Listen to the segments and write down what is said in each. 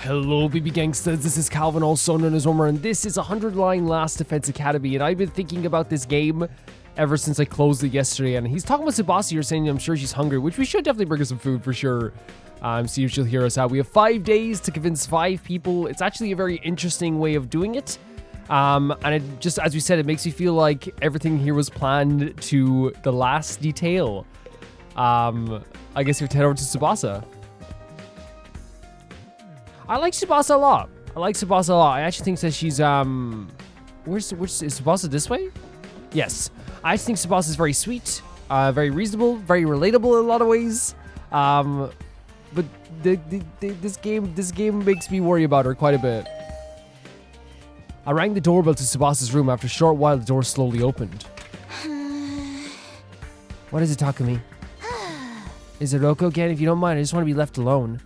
Hello, baby gangsters. This is Calvin, also known as Homer, and this is 100 Line Last Defense Academy. And I've been thinking about this game ever since I closed it yesterday. And he's talking about Tsubasa here, saying I'm sure she's hungry, which we should definitely bring her some food for sure. See if she'll hear us out. We have 5 days to convince 5 people. It's actually a very interesting way of doing it. And it just, as we said, it makes me feel like everything here was planned to the last detail. I guess we have to head over to Tsubasa. I like Tsubasa a lot. I actually think that she's, where's is Tsubasa this way? Yes. I actually think Tsubasa is very sweet, very reasonable, very relatable in a lot of ways. But this game makes me worry about her quite a bit. I rang the doorbell to Tsubasa's room. After a short while, the door slowly opened. What is it, Takumi? Is it Roko again? If you don't mind, I just want to be left alone.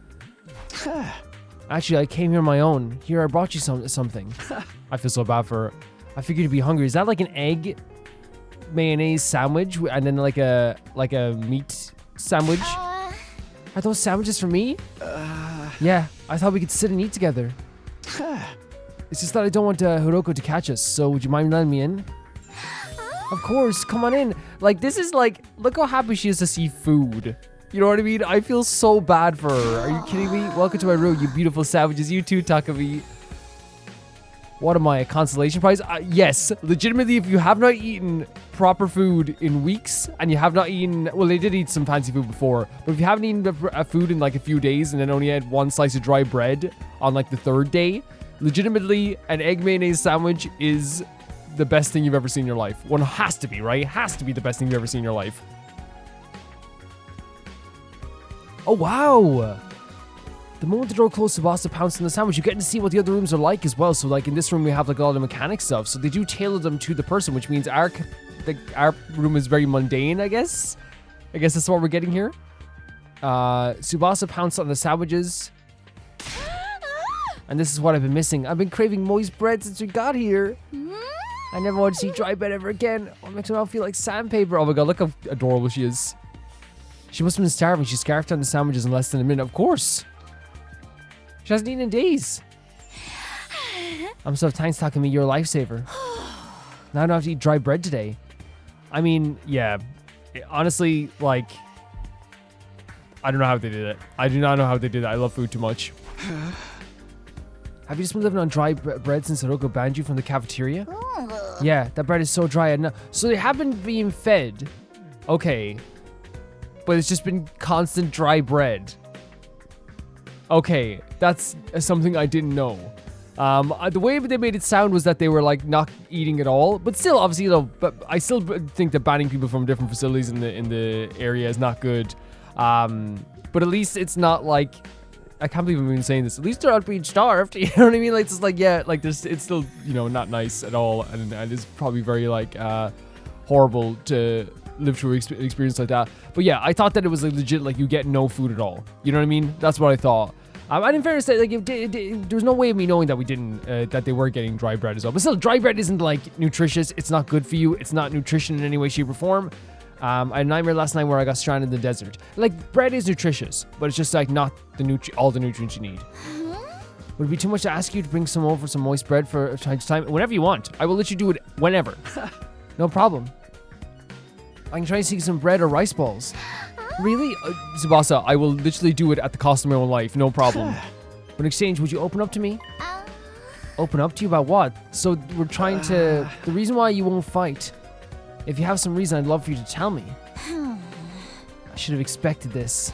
Actually, I came here on my own. Here, I brought you something. I feel so bad for her. I figured you'd be hungry. Is that like an egg mayonnaise sandwich and then like a meat sandwich? Are those sandwiches for me? Yeah, I thought we could sit and eat together. It's just that I don't want Hiroko to catch us, so would you mind letting me in? Of course, come on in. Like, this is like, look how happy she is to see food. You know what I mean? I feel so bad for her. Are you kidding me? Welcome to my room, you beautiful savages. You too, Takumi. What am I, a consolation prize? Yes, legitimately, if you have not eaten proper food in weeks, and you have not eaten, well, they did eat some fancy food before, but if you haven't eaten food in like a few days and then only had one slice of dry bread on like the 3rd day, legitimately, an egg mayonnaise sandwich is the best thing you've ever seen in your life. One has to be, right? It has to be the best thing you've ever seen in your life. Oh, wow. The moment the door closed, Tsubasa pounced on the sandwich. You get to see what the other rooms are like as well. So, like, in this room, we have, like, all the mechanic stuff. So they do tailor them to the person, which means our room is very mundane, I guess. I guess that's what we're getting here. Tsubasa pounced on the sandwiches. And this is what I've been missing. I've been craving moist bread since we got here. I never want to see dry bread ever again. It makes me all feel like sandpaper. Oh my god, look how adorable she is. She must have been starving. She scarfed down the sandwiches in less than a minute. Of course. She hasn't eaten in days. I'm so thanks, Takumi. You're a lifesaver. Now I don't have to eat dry bread today. I mean, yeah. Honestly, like, I don't know how they did it. I do not know how they did it. I love food too much. Have you just been living on dry bread since Hiroko banned you from the cafeteria? Yeah, that bread is so dry. So they haven't been fed. Okay. But it's just been constant dry bread. Okay, that's something I didn't know. The way they made it sound was that they were like not eating at all, but still, obviously, but I still think that banning people from different facilities in the area is not good. But at least it's not like, I can't believe I'm even saying this. At least they're not being starved. You know what I mean? Like, it's just like, yeah, like it's still, you know, not nice at all, and it's probably very like horrible to live through an experience like that. But yeah, I thought that it was like legit, like you get no food at all. You know what I mean? That's what I thought. And in fairness, like there was no way of me knowing that we didn't, that they were getting dry bread as well. But still, dry bread isn't like nutritious. It's not good for you. It's not nutrition in any way, shape, or form. I had a nightmare last night where I got stranded in the desert. Like, bread is nutritious, but it's just like not all the nutrients you need. Would it be too much to ask you to bring some over some moist bread for time to time? Whenever you want. I will let you do it whenever. No problem. I can try and seek some bread or rice balls. Really? Tsubasa, I will literally do it at the cost of my own life. No problem. But in exchange, would you open up to me? Open up to you about what? So we're trying to... The reason why you won't fight. If you have some reason, I'd love for you to tell me. I should have expected this.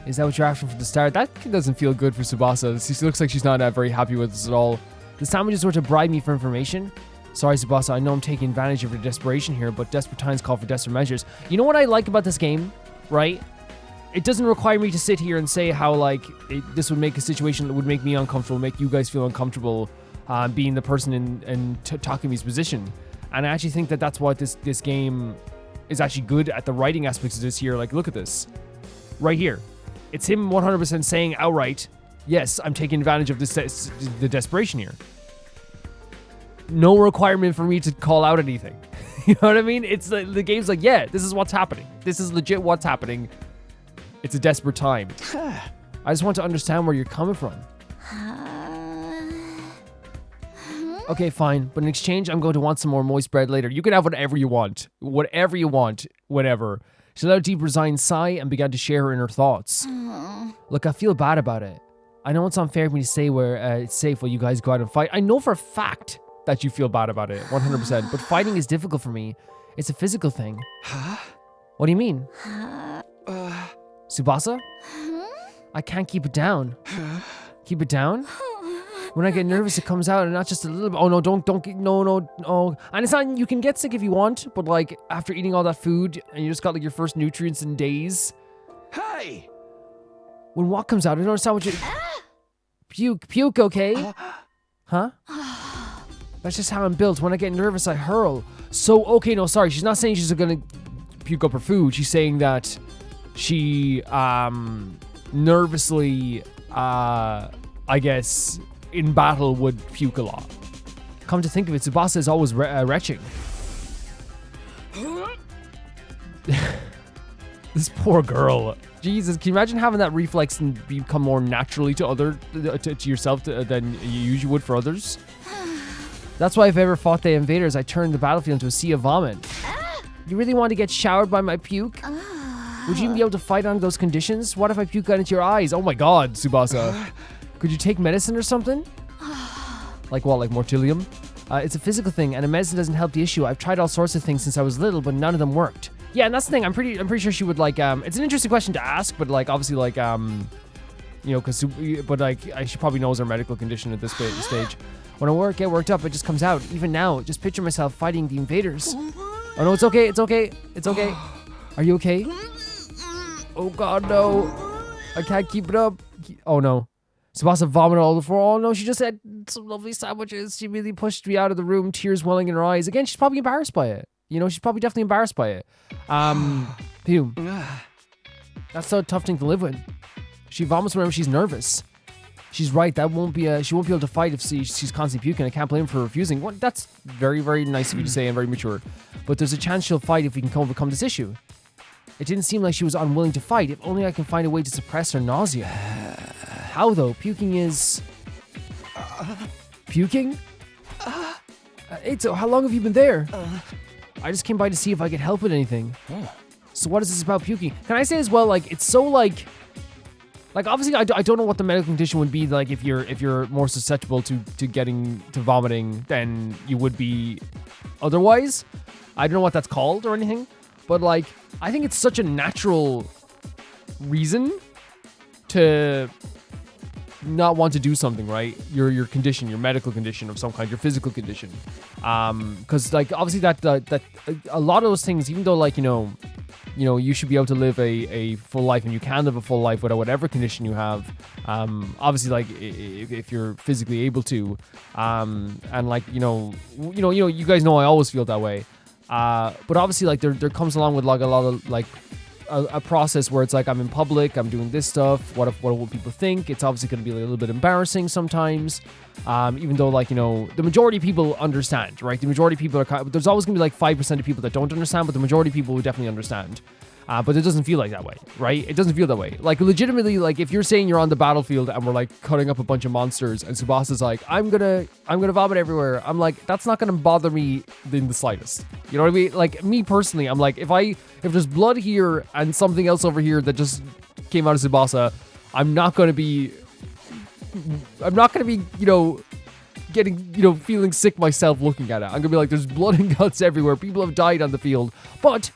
Is that what you're after from the start? That doesn't feel good for Tsubasa. She looks like she's not very happy with us at all. The sandwiches were to bribe me for information. Sorry, Tsubasa, I know I'm taking advantage of your desperation here, but desperate times call for desperate measures. You know what I like about this game, right? It doesn't require me to sit here and say how, like, this would make a situation that would make me uncomfortable, make you guys feel uncomfortable being the person in Takumi's position. And I actually think that that's what this game is actually good at, the writing aspects of this here. Like, look at this. Right here. It's him 100% saying outright, yes, I'm taking advantage of the desperation here. No requirement for me to call out anything. You know what I mean? It's the game's like, yeah, this is what's happening. This is legit what's happening. It's a desperate time. I just want to understand where you're coming from. Okay, fine. But in exchange, I'm going to want some more moist bread later. You can have whatever you want. Whatever you want. Whatever. She let out a deep, resigned sigh and began to share her inner thoughts. Look, I feel bad about it. I know it's unfair for me to say where it's safe while you guys go out and fight. I know for a fact that you feel bad about it, 100%. But fighting is difficult for me. It's a physical thing. Huh? What do you mean? Tsubasa? I can't keep it down. Keep it down? When I get nervous, it comes out, and not just a little bit. Oh no, don't get, no. And it's not, you can get sick if you want, but like after eating all that food and you just got like your first nutrients in days. Hey! When what comes out, I don't understand what you, puke, okay? Huh? That's just how I'm built. When I get nervous, I hurl. So, okay, no, sorry. She's not saying she's gonna puke up her food. She's saying that she, nervously, I guess, in battle would puke a lot. Come to think of it, Tsubasa is always retching. This poor girl. Jesus, can you imagine having that reflex and become more naturally to yourself than you usually would for others? That's why if I ever fought the invaders, I turned the battlefield into a sea of vomit. You really want to get showered by my puke? Would you even be able to fight under those conditions? What if I puke got into your eyes? Oh my god, Tsubasa. Could you take medicine or something? Like what, like mortilium? It's a physical thing, and a medicine doesn't help the issue. I've tried all sorts of things since I was little, but none of them worked. Yeah, and that's the thing. I'm pretty sure she would like. It's an interesting question to ask, but like obviously like she probably knows her medical condition at this stage. When I get worked up, it just comes out. Even now, just picture myself fighting the invaders. Oh no, it's okay. Are you okay? Oh god, no. I can't keep it up. Oh no. Tsubasa vomited all over the floor. Oh no, she just had some lovely sandwiches. She really pushed me out of the room, tears welling in her eyes. Again, she's probably embarrassed by it. You know, she's probably definitely embarrassed by it. Phew. That's a tough thing to live with. She vomits whenever she's nervous. She's right. That won't be she won't be able to fight if she's constantly puking. I can't blame her for refusing. Well, that's very, very nice of you to say and very mature. But there's a chance she'll fight if we can overcome this issue. It didn't seem like she was unwilling to fight. If only I can find a way to suppress her nausea. How though? Puking is... Puking? Eito, how long have you been there? I just came by to see if I could help with anything. So what is this about puking? Can I say as well, like, it's so like obviously I don't know what the medical condition would be like if you're more susceptible to vomiting than you would be otherwise. I don't know what that's called or anything, but like I think it's such a natural reason to not want to do something, right? Your condition, your medical condition of some kind, your physical condition. Because like obviously that a lot of those things, even though like you know you should be able to live a full life, and you can live a full life without whatever condition you have. Obviously like if you're physically able to, and like you guys know I always feel that way. But obviously like there comes along with like a lot of like a process where it's like I'm in public, I'm doing this stuff. What will people think? It's obviously going to be like a little bit embarrassing sometimes. Even though like the majority of people understand, right? The majority of people are there's always going to be like 5% of people that don't understand, but the majority of people will definitely understand. But it doesn't feel like that way, right? It doesn't feel that way. Like legitimately, like if you're saying you're on the battlefield and we're like cutting up a bunch of monsters, and Tsubasa's like, I'm gonna vomit everywhere. I'm like, that's not gonna bother me in the slightest. You know what I mean? Like me personally, I'm like, if there's blood here and something else over here that just came out of Tsubasa, I'm not gonna be, getting, feeling sick myself looking at it. I'm gonna be like, there's blood and guts everywhere. People have died on the field, but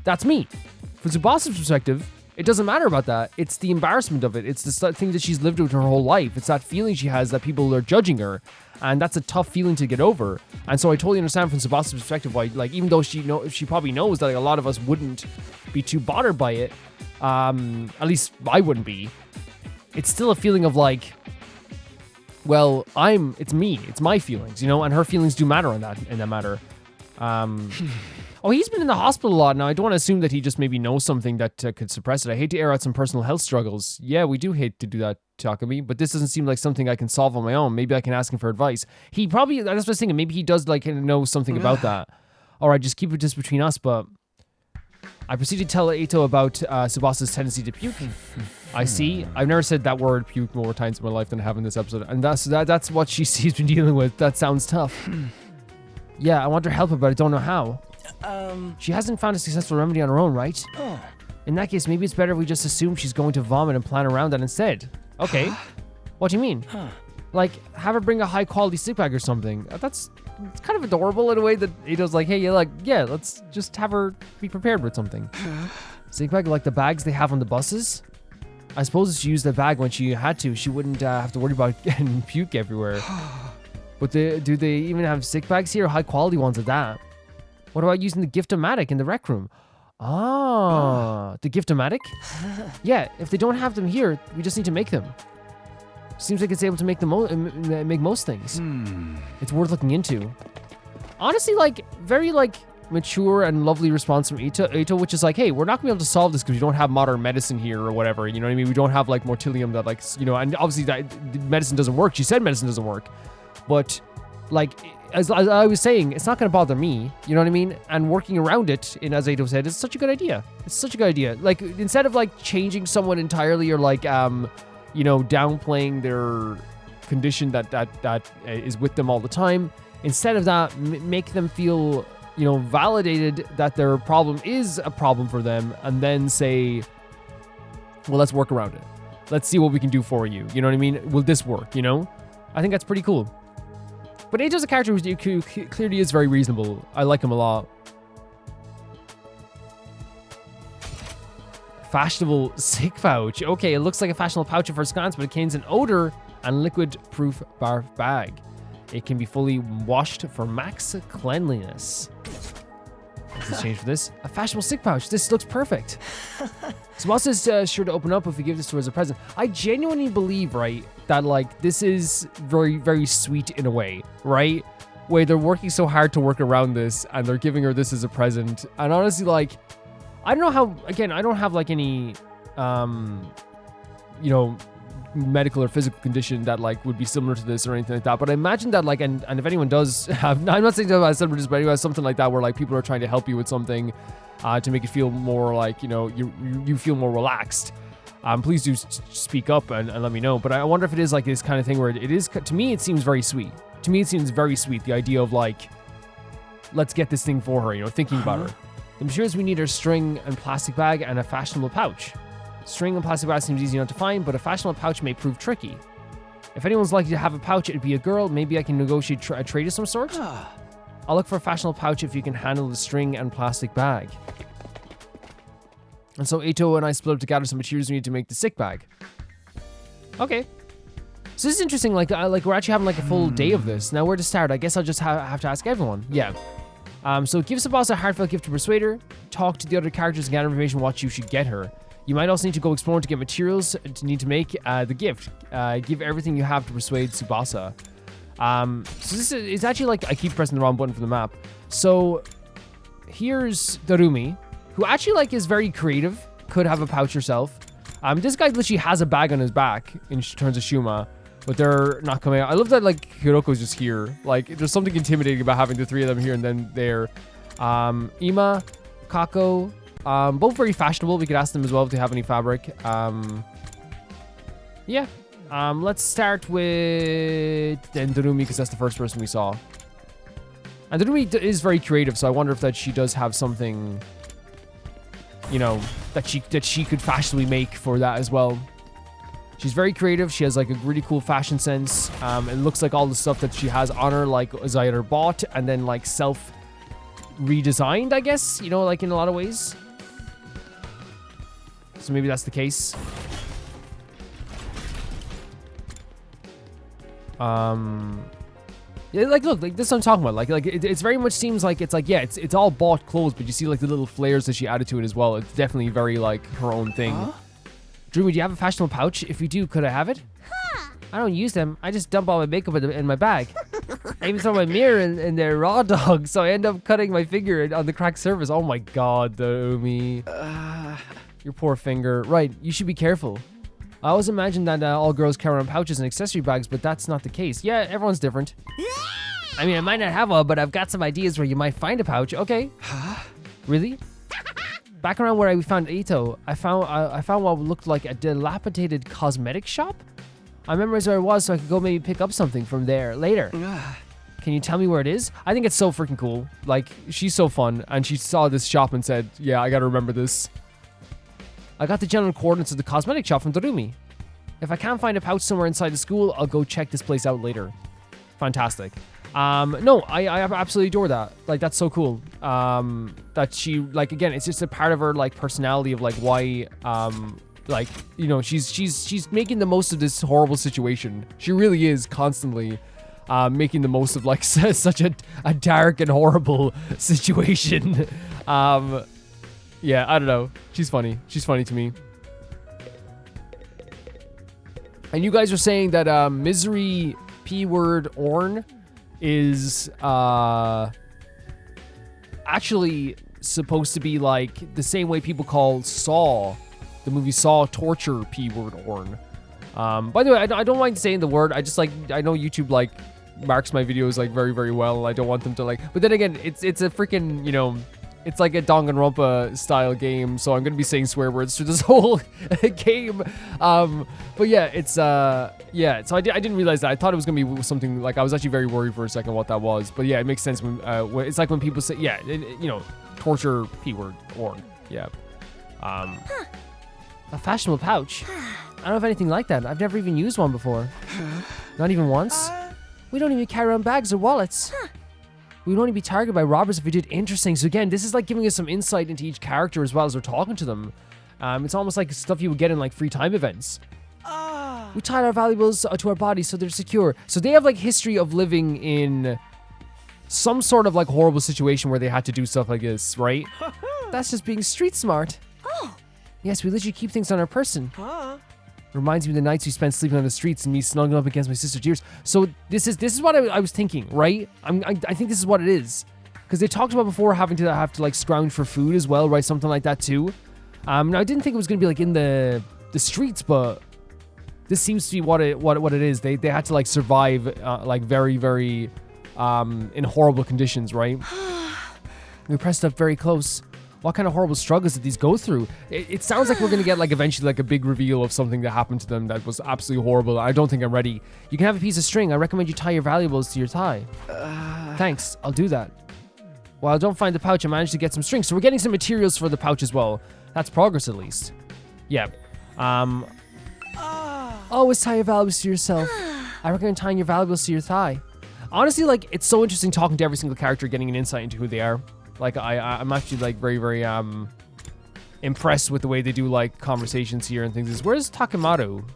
that's me. From Tsubasa's perspective, it doesn't matter about that. It's the embarrassment of it. It's the thing that she's lived with her whole life. It's that feeling she has that people are judging her, and that's a tough feeling to get over. And so I totally understand from Tsubasa's perspective why, like, even though she probably knows that like, a lot of us wouldn't be too bothered by it, at least I wouldn't be. It's still a feeling of like, well, it's me, it's my feelings, and her feelings do matter in that matter. Oh, he's been in the hospital a lot now. I don't want to assume that he just maybe knows something that could suppress it. I hate to air out some personal health struggles. Yeah, we do hate to do that, Takumi, but this doesn't seem like something I can solve on my own. Maybe I can ask him for advice. He probably, that's what I was thinking, maybe he does like know something about that. All right, just keep it just between us, but I proceeded to tell Eito about Tsubasa's tendency to puke. I see. I've never said that word puke more times in my life than I have in this episode. And that's what she's been dealing with. That sounds tough. Yeah, I want her help, but I don't know how. She hasn't found a successful remedy on her own, right? In that case, maybe it's better if we just assume she's going to vomit and plan around that instead. Okay. What do you mean? Like, have her bring a high-quality sick bag or something. It's kind of adorable in a way that Ito's like, hey, let's just have her be prepared with something. Sick bag, like the bags they have on the buses? I suppose if she used the bag when she had to, she wouldn't have to worry about getting puke everywhere. But do they even have sick bags here? High-quality ones at that? What about using the gift-o-matic in the rec room? The gift-o-matic? Yeah, if they don't have them here, we just need to make them. Seems like it's able to make make most things. It's worth looking into. Honestly, like, very, like, mature and lovely response from Ito, which is like, hey, we're not gonna be able to solve this because we don't have modern medicine here or whatever, you know what I mean? We don't have, like, mortilium that, like, you know, and obviously that medicine doesn't work. She said medicine doesn't work. But, like, as I was saying, it's not gonna bother me, you know what I mean? And working around it, as Ito said, is such a good idea. It's such a good idea. Like, instead of, like, changing someone entirely or, like, you know, downplaying their condition that is with them all the time. Instead of that, make them feel, you know, validated that their problem is a problem for them, and then say, well, let's work around it. Let's see what we can do for you. You know what I mean? Will this work, you know? I think that's pretty cool. But Ito's a character who clearly is very reasonable. I like him a lot. Fashionable sick pouch. Okay, it looks like a fashionable pouch at first glance, but it contains an odor and liquid-proof barf bag. It can be fully washed for max cleanliness. Let's change for this. A fashionable sick pouch. This looks perfect. Tsubasa is sure to open up if we give this to her as a present. I genuinely believe, right, that, like, this is very, very sweet in a way, right? Where they're working so hard to work around this, and they're giving her this as a present. And honestly, like, I don't know how, again, I don't have, like, any, you know, medical or physical condition that, like, would be similar to this or anything like that. But I imagine that, like, and if anyone does have, I'm not saying that about similar, but anyway, something like that where, like, people are trying to help you with something to make it feel more like, you know, you feel more relaxed. Please do speak up and let me know. But I wonder if it is, like, this kind of thing where it is, to me, it seems very sweet. To me, it seems very sweet, the idea of, like, let's get this thing for her, you know, thinking about her. The materials we need are string and plastic bag and a fashionable pouch. String and plastic bag seems easy enough to find, but a fashionable pouch may prove tricky. If anyone's likely to have a pouch, it'd be a girl. Maybe I can negotiate a trade of some sort? I'll look for a fashionable pouch if you can handle the string and plastic bag. And so Ito and I split up to gather some materials we need to make the sick bag. Okay. So this is interesting, like we're actually having like a full day of this. Now where to start? I guess I'll just have to ask everyone. Yeah. So give Tsubasa a heartfelt gift to persuade her. Talk to the other characters and gather information on what you should get her. You might also need to go exploring to get materials to need to make the gift. Give everything you have to persuade Tsubasa. So this is actually like, I keep pressing the wrong button for the map. So here's Darumi, who actually like is very creative. Could have a pouch herself. This guy literally has a bag on his back in terms of Shuma, but they're not coming out. I love that like Hiroko's just here. Like there's something intimidating about having the three of them here and then there. Ima, Kako, both very fashionable. We could ask them as well if they have any fabric. Yeah. Let's start with Darumi because that's the first person we saw. And Darumi is very creative, so I wonder if that she does have something, you know, that she could fashionably make for that as well. She's very creative. She has like a really cool fashion sense. It looks like all the stuff that she has on her like is either bought and then like self redesigned, I guess, you know, like in a lot of ways. So maybe that's the case. Yeah, like look, like this is what I'm talking about. Like it's very much seems like it's like, yeah, it's all bought clothes, but you see like the little flares that she added to it as well. It's definitely very like her own thing. Drew, do you have a fashionable pouch? If you do, could I have it? I don't use them. I just dump all my makeup in my bag. I even throw my mirror in their raw dog, so I end up cutting my finger on the cracked surface. Oh my god, Darumi. Your poor finger. Right, you should be careful. I always imagined that all girls carry around pouches and accessory bags, but that's not the case. Yeah, everyone's different. I mean, I might not have one, but I've got some ideas where you might find a pouch. Okay. Really? back around where I found Ito, I found what looked like a dilapidated cosmetic shop. I memorized where it was so I could go maybe pick up something from there later. Can you tell me where it is? I think it's so freaking cool. Like, she's so fun, and she saw this shop and said, yeah, I gotta remember this. I got the general coordinates of the cosmetic shop from Dorumi. If I can't find a pouch somewhere inside the school, I'll go check this place out later. Fantastic. No, I absolutely adore that. Like, that's so cool. That she, like, again, it's just a part of her, like, personality of, like, why, like, you know, she's making the most of this horrible situation. She really is constantly making the most of, like, such a dark and horrible situation. Yeah, I don't know. She's funny. She's funny to me. And you guys are saying that Misery P-word Orn is actually supposed to be like the same way people call Saw, the movie Saw, torture P-word Orn. By the way, I don't mind saying the word. I just like, I know YouTube like marks my videos like very, very well. I don't want them to like, but then again, it's a freaking, you know, it's like a Danganronpa style game, so I'm gonna be saying swear words through this whole game. But yeah, it's yeah. So I didn't realize that. I thought it was gonna be something like, I was actually very worried for a second what that was. But yeah, it makes sense when it's like when people say, yeah, you know, torture P-word Orn. Yeah. A fashionable pouch. I don't have anything like that. I've never even used one before. Not even once. We don't even carry around bags or wallets. We would only be targeted by robbers if we did. Interesting. So again, this is like giving us some insight into each character as well as we're talking to them. It's almost like stuff you would get in like free time events. We tied our valuables to our bodies so they're secure. So they have like history of living in some sort of like horrible situation where they had to do stuff like this, right? That's just being street smart. Yes, we literally keep things on our person. Reminds me of the nights we spent sleeping on the streets and me snuggling up against my sister's ears. So this is what I was thinking, right? I think this is what it is, because they talked about before having to like scrounge for food as well, right? Something like that too. Now I didn't think it was gonna be like in the streets, but this seems to be what it is. They had to like survive like very, very in horrible conditions, right? We pressed up very close. What kind of horrible struggles did these go through? It sounds like we're going to get like eventually like a big reveal of something that happened to them that was absolutely horrible. I don't think I'm ready. You can have a piece of string. I recommend you tie your valuables to your thigh. Thanks, I'll do that. While I don't find the pouch, I managed to get some string. So we're getting some materials for the pouch as well. That's progress at least. Yeah. Always tie your valuables to yourself. I recommend tying your valuables to your thigh. Honestly, like, it's so interesting talking to every single character, getting an insight into who they are. Like, I'm actually, like, very, very, impressed with the way they do, like, conversations here and things. Where's Takemaru?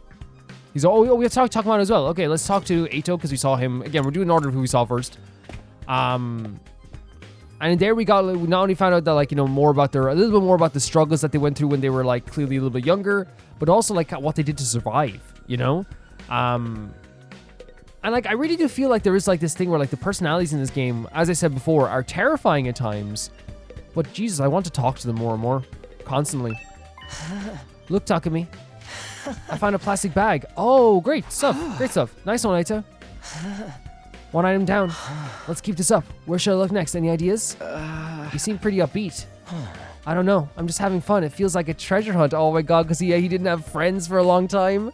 He's, oh, we have to talk to Takemaru as well. Okay, let's talk to Eito, because we saw him. Again, we're doing an order of who we saw first. And there we not only found out that, like, you know, a little bit more about the struggles that they went through when they were, like, clearly a little bit younger, but also, like, what they did to survive, you know? And, like, I really do feel like there is, like, this thing where, like, the personalities in this game, as I said before, are terrifying at times. But, Jesus, I want to talk to them more and more. Constantly. Look, Takumi. I found a plastic bag. Oh, great stuff. Great stuff. Nice one, Aita. One item down. Let's keep this up. Where should I look next? Any ideas? You seem pretty upbeat. I don't know. I'm just having fun. It feels like a treasure hunt. Oh, my God, because he didn't have friends for a long time.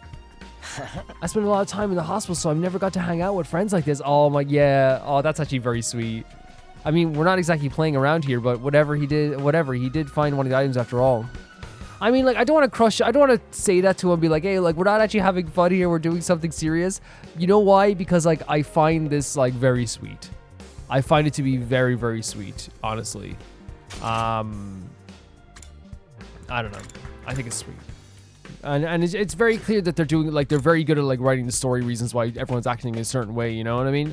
I spent a lot of time in the hospital, so I've never got to hang out with friends like this. Oh my, yeah. Oh, that's actually very sweet. I mean, we're not exactly playing around here, but whatever, he did find one of the items after all. I mean, like, I don't want to say that to him, be like, hey, like, we're not actually having fun here, we're doing something serious. You know why? Because, like, I find this, like, very sweet. I find it to be very, very sweet, honestly. I don't know. I think it's sweet. And it's very clear that they're very good at like writing the story reasons why everyone's acting in a certain way, you know what I mean?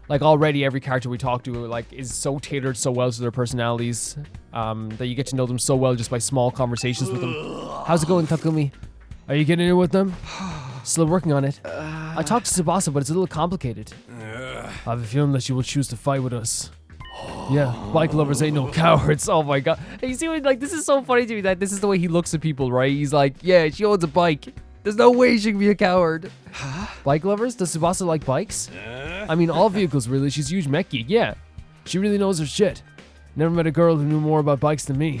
Like already every character we talk to like is so tailored so well to their personalities that you get to know them so well just by small conversations with them. How's it going, Takumi? Are you getting in with them? Still working on it. I talked to Tsubasa, but it's a little complicated. I have a feeling that she will choose to fight with us. Yeah, bike lovers ain't no cowards. Oh my God. And you see, like, this is so funny to me that this is the way he looks at people, right? He's like, yeah, she owns a bike. There's no way she can be a coward. Bike lovers? Does Tsubasa like bikes? I mean, all vehicles, really. She's a huge mech geek. Yeah, she really knows her shit. Never met a girl who knew more about bikes than me.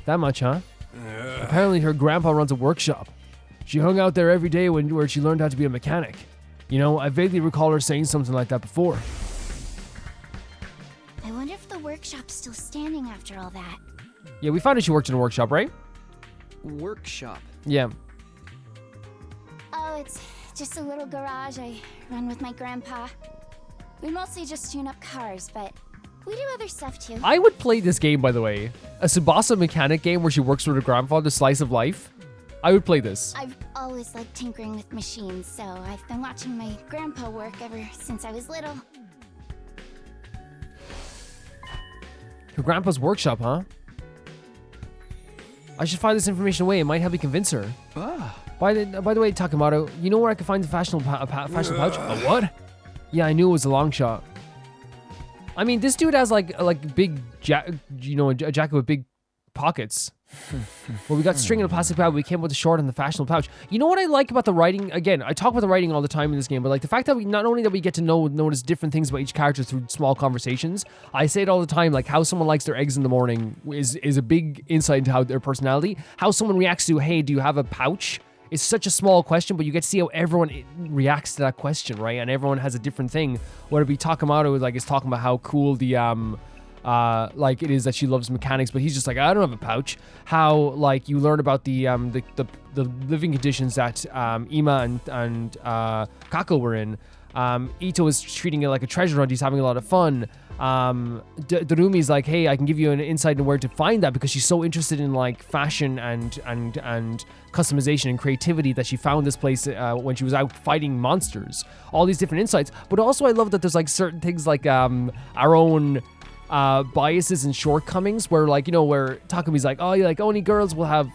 That much, huh? Apparently her grandpa runs a workshop. She hung out there every day where she learned how to be a mechanic. You know, I vaguely recall her saying something like that before. I wonder if the workshop's still standing after all that. Yeah, we found out she worked in a workshop, right? Workshop. Yeah. Oh, it's just a little garage I run with my grandpa. We mostly just tune up cars, but we do other stuff too. I would play this game, by the way. A Tsubasa mechanic game where she works with her grandfather, slice of life. I would play this. I've always liked tinkering with machines, so I've been watching my grandpa work ever since I was little. Her grandpa's workshop, huh? I should file this information away. It might help me convince her. By the way, Takamoto, you know where I can find the fashion pouch? A what? Yeah, I knew it was a long shot. I mean, this dude has like big, a jacket with big pockets. Well, we got string in a plastic bag. We came up with the short and the fashionable pouch. You know what I like about the writing? Again, I talk about the writing all the time in this game, but like the fact that we not only that we get to notice different things about each character through small conversations. I say it all the time, like how someone likes their eggs in the morning is a big insight into how their personality. How someone reacts to, hey, do you have a pouch? It's such a small question, but you get to see how everyone reacts to that question, right? And everyone has a different thing. Whether it be Takamoto, like is talking about how cool the like it is that she loves mechanics, but he's just like, I don't have a pouch. How like you learn about the living conditions that Ima and Gaku were in. Ito is treating it like a treasure hunt. He's having a lot of fun. Darumi's like, hey, I can give you an insight into where to find that because she's so interested in like fashion and customization and creativity that she found this place when she was out fighting monsters. All these different insights, but also I love that there's like certain things like our own biases and shortcomings where like, you know, where Takumi's like, oh, yeah, like only girls will have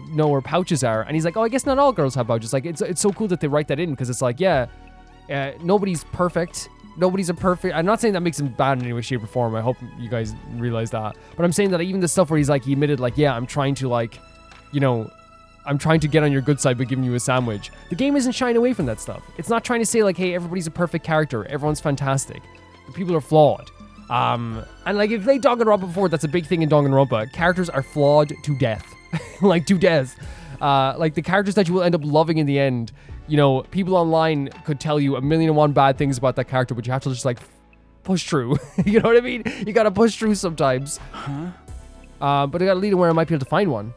know where pouches are, and he's like, oh, I guess not all girls have pouches. Like it's so cool that they write that in because it's like, yeah, nobody's perfect. Nobody's a perfect. I'm not saying that makes him bad in any way, shape, or form. I hope you guys realize that. But I'm saying that even the stuff where he's like, he admitted like, yeah, I'm trying to like, you know, I'm trying to get on your good side by giving you a sandwich. The game isn't shying away from that stuff. It's not trying to say like, hey, everybody's a perfect character. Everyone's fantastic. The people are flawed. And like if they Danganronpa before, that's a big thing in Danganronpa. Characters are flawed to death. Like to death. Like the characters that you will end up loving in the end. You know, people online could tell you 1,000,001 bad things about that character, but you have to just like push through. You know what I mean? You gotta push through sometimes. But I gotta lead where I might be able to find one.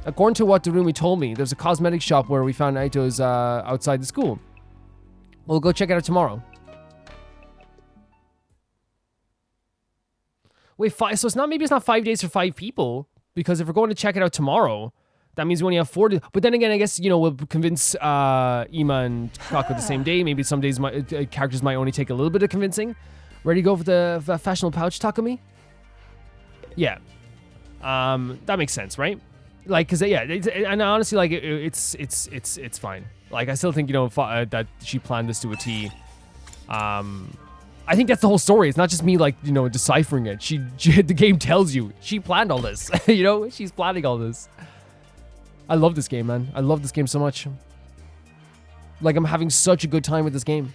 According to what Darumi told me, there's a cosmetic shop where we found Aito's outside the school. We'll go check it out tomorrow. Wait, so it's not, maybe it's not 5 days for 5 people, because if we're going to check it out tomorrow, that means we only have 4 days. But then again, I guess, you know, we'll convince Ima and Gaku the same day. Maybe some days characters might only take a little bit of convincing. Ready to go for the fashionable pouch, Takumi? Yeah. That makes sense, right? Like, cause yeah, and honestly, like it's fine. Like, I still think, you know, that she planned this to a T. I think that's the whole story. It's not just me, like, you know, deciphering it. She the game tells you she planned all this. You know, she's planning all this. I love this game, man. I love this game so much. Like, I'm having such a good time with this game.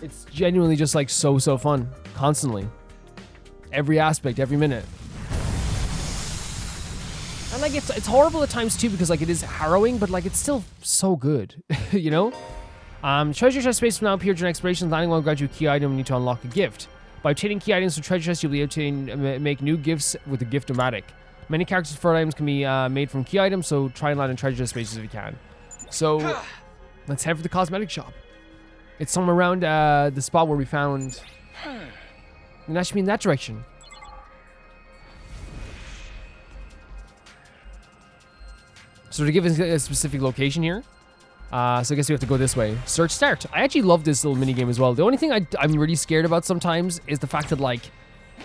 It's genuinely just like so fun. Constantly. Every aspect, every minute. And like it's horrible at times too, because like it is harrowing, but like it's still so good. You know? Treasure chest space will now appear during exploration. Landing will grant you a key item. You need to unlock a gift. By obtaining key items from treasure chests, you'll be able to make new gifts with the gift-o-matic. Many characters' preferred items can be made from key items, so try and land in treasure chest spaces if you can. So, let's head for the cosmetic shop. It's somewhere around the spot where we found... And that should be in that direction. So to give us a specific location here, so I guess we have to go this way. Search start. I actually love this little mini game as well. The only thing I'm really scared about sometimes is the fact that like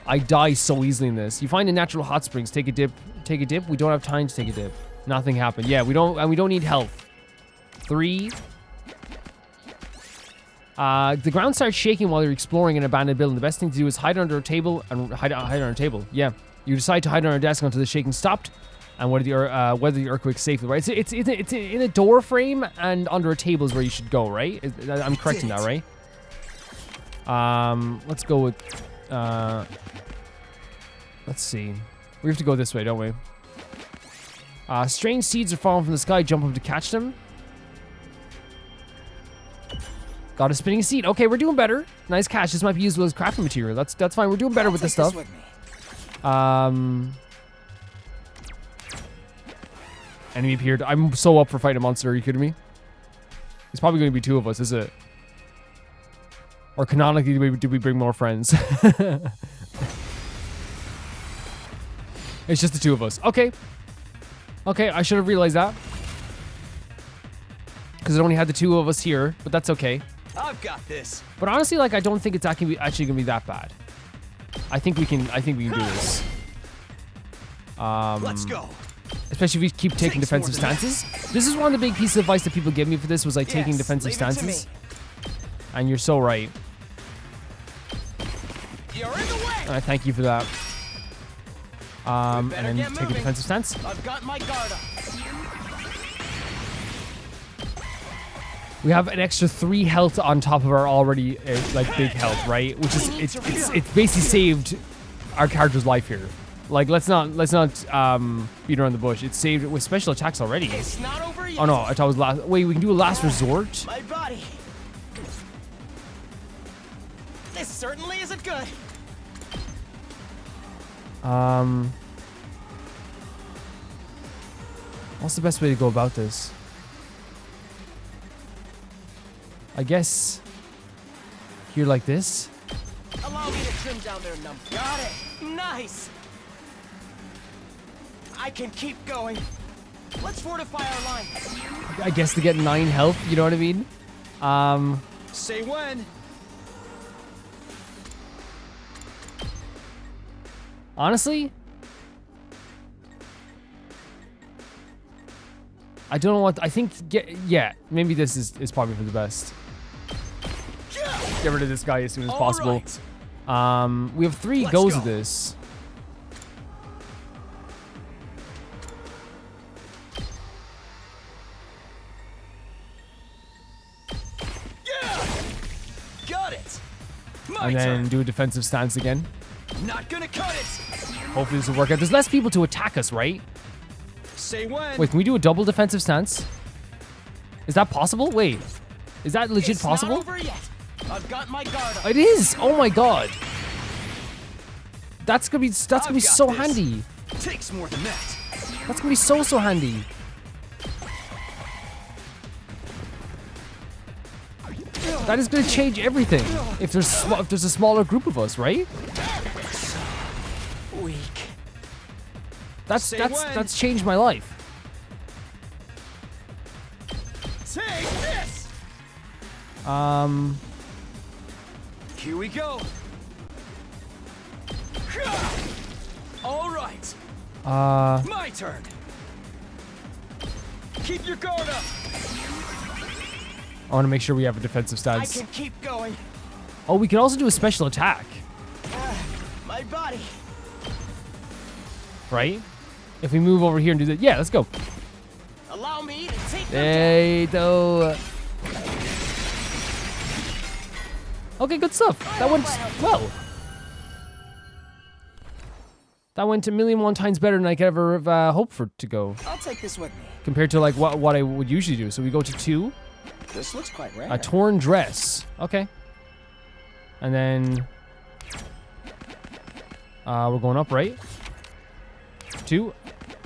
I die so easily in this. You find a natural hot springs. Take a dip. Take a dip. We don't have time to take a dip. Nothing happened. Yeah, we don't need health. 3. The ground starts shaking while you're exploring an abandoned building. The best thing to do is hide under a table and hide under a table. Yeah, you decide to hide under a desk until the shaking stopped. And weather the earthquake safely, right? It's in a door frame and under a table is where you should go, right? I'm correcting that, right? Let's go with, let's see. We have to go this way, don't we? Strange seeds are falling from the sky. Jump up to catch them. Got a spinning seed. Okay, we're doing better. Nice catch. This might be used as crafting material. That's fine. We're doing better with this stuff. Enemy appeared. I'm so up for fighting a monster. Are you kidding me? It's probably going to be 2 of us, is it? Or canonically, do we bring more friends? It's just the 2 of us. Okay. Okay, I should have realized that. Because it only had the 2 of us here, but that's okay. I've got this. But honestly, like, I don't think it's actually gonna be that bad. I think we can do this. Let's go. Especially if we keep taking defensive stances. This is one of the big pieces of advice that people give me for this was like taking defensive stances. And you're so right. You're in the way. And I thank you for that. And then take a defensive stance. I've got my guard up. We have an extra 3 health on top of our already like big health, right? Which is it's basically saved our character's life here. Like let's not beat around the bush. It's saved with special attacks already. It's not over yet. Oh no, I thought it was last. Wait, we can do a last resort. My body. This certainly isn't good. What's the best way to go about this? I guess here like this. Allow me to trim down their number. Got it. Nice. I can keep going. Let's fortify our line. I guess to get 9 health, you know what I mean? Say when. Honestly, I don't know what I think. Yeah, maybe this is probably for the best. Get rid of this guy as soon as possible. Right. We have 3 goes of this. Got it. My And then turn. do a defensive stance again. Not gonna cut it. Hopefully this will work out. There's less people to attack us, right? Say when. Wait, can we do a double defensive stance? Is that possible? Wait, is that legit It's possible? not over yet. I've got my guard up. It is. Oh my god. That's gonna be so this. handy. Takes more than that. That's gonna be so handy. That is gonna change everything. If there's a smaller group of us, right? Weak. That's changed my life. Take this. Here we go. All right. My turn. Keep your guard up. I want to make sure we have a defensive I stance. can keep going. Oh, we can also do a special attack, My body. right? If we move over here and do that, yeah, let's go. Allow me to take them Hey, though. Okay, good stuff. That went well. That went a million one times better than I could ever have hoped for it to go, down. I'll take this with me. compared to like what I would usually do. So we go to 2. This looks quite rare. A torn dress. Okay. And then we're going up, right? 2.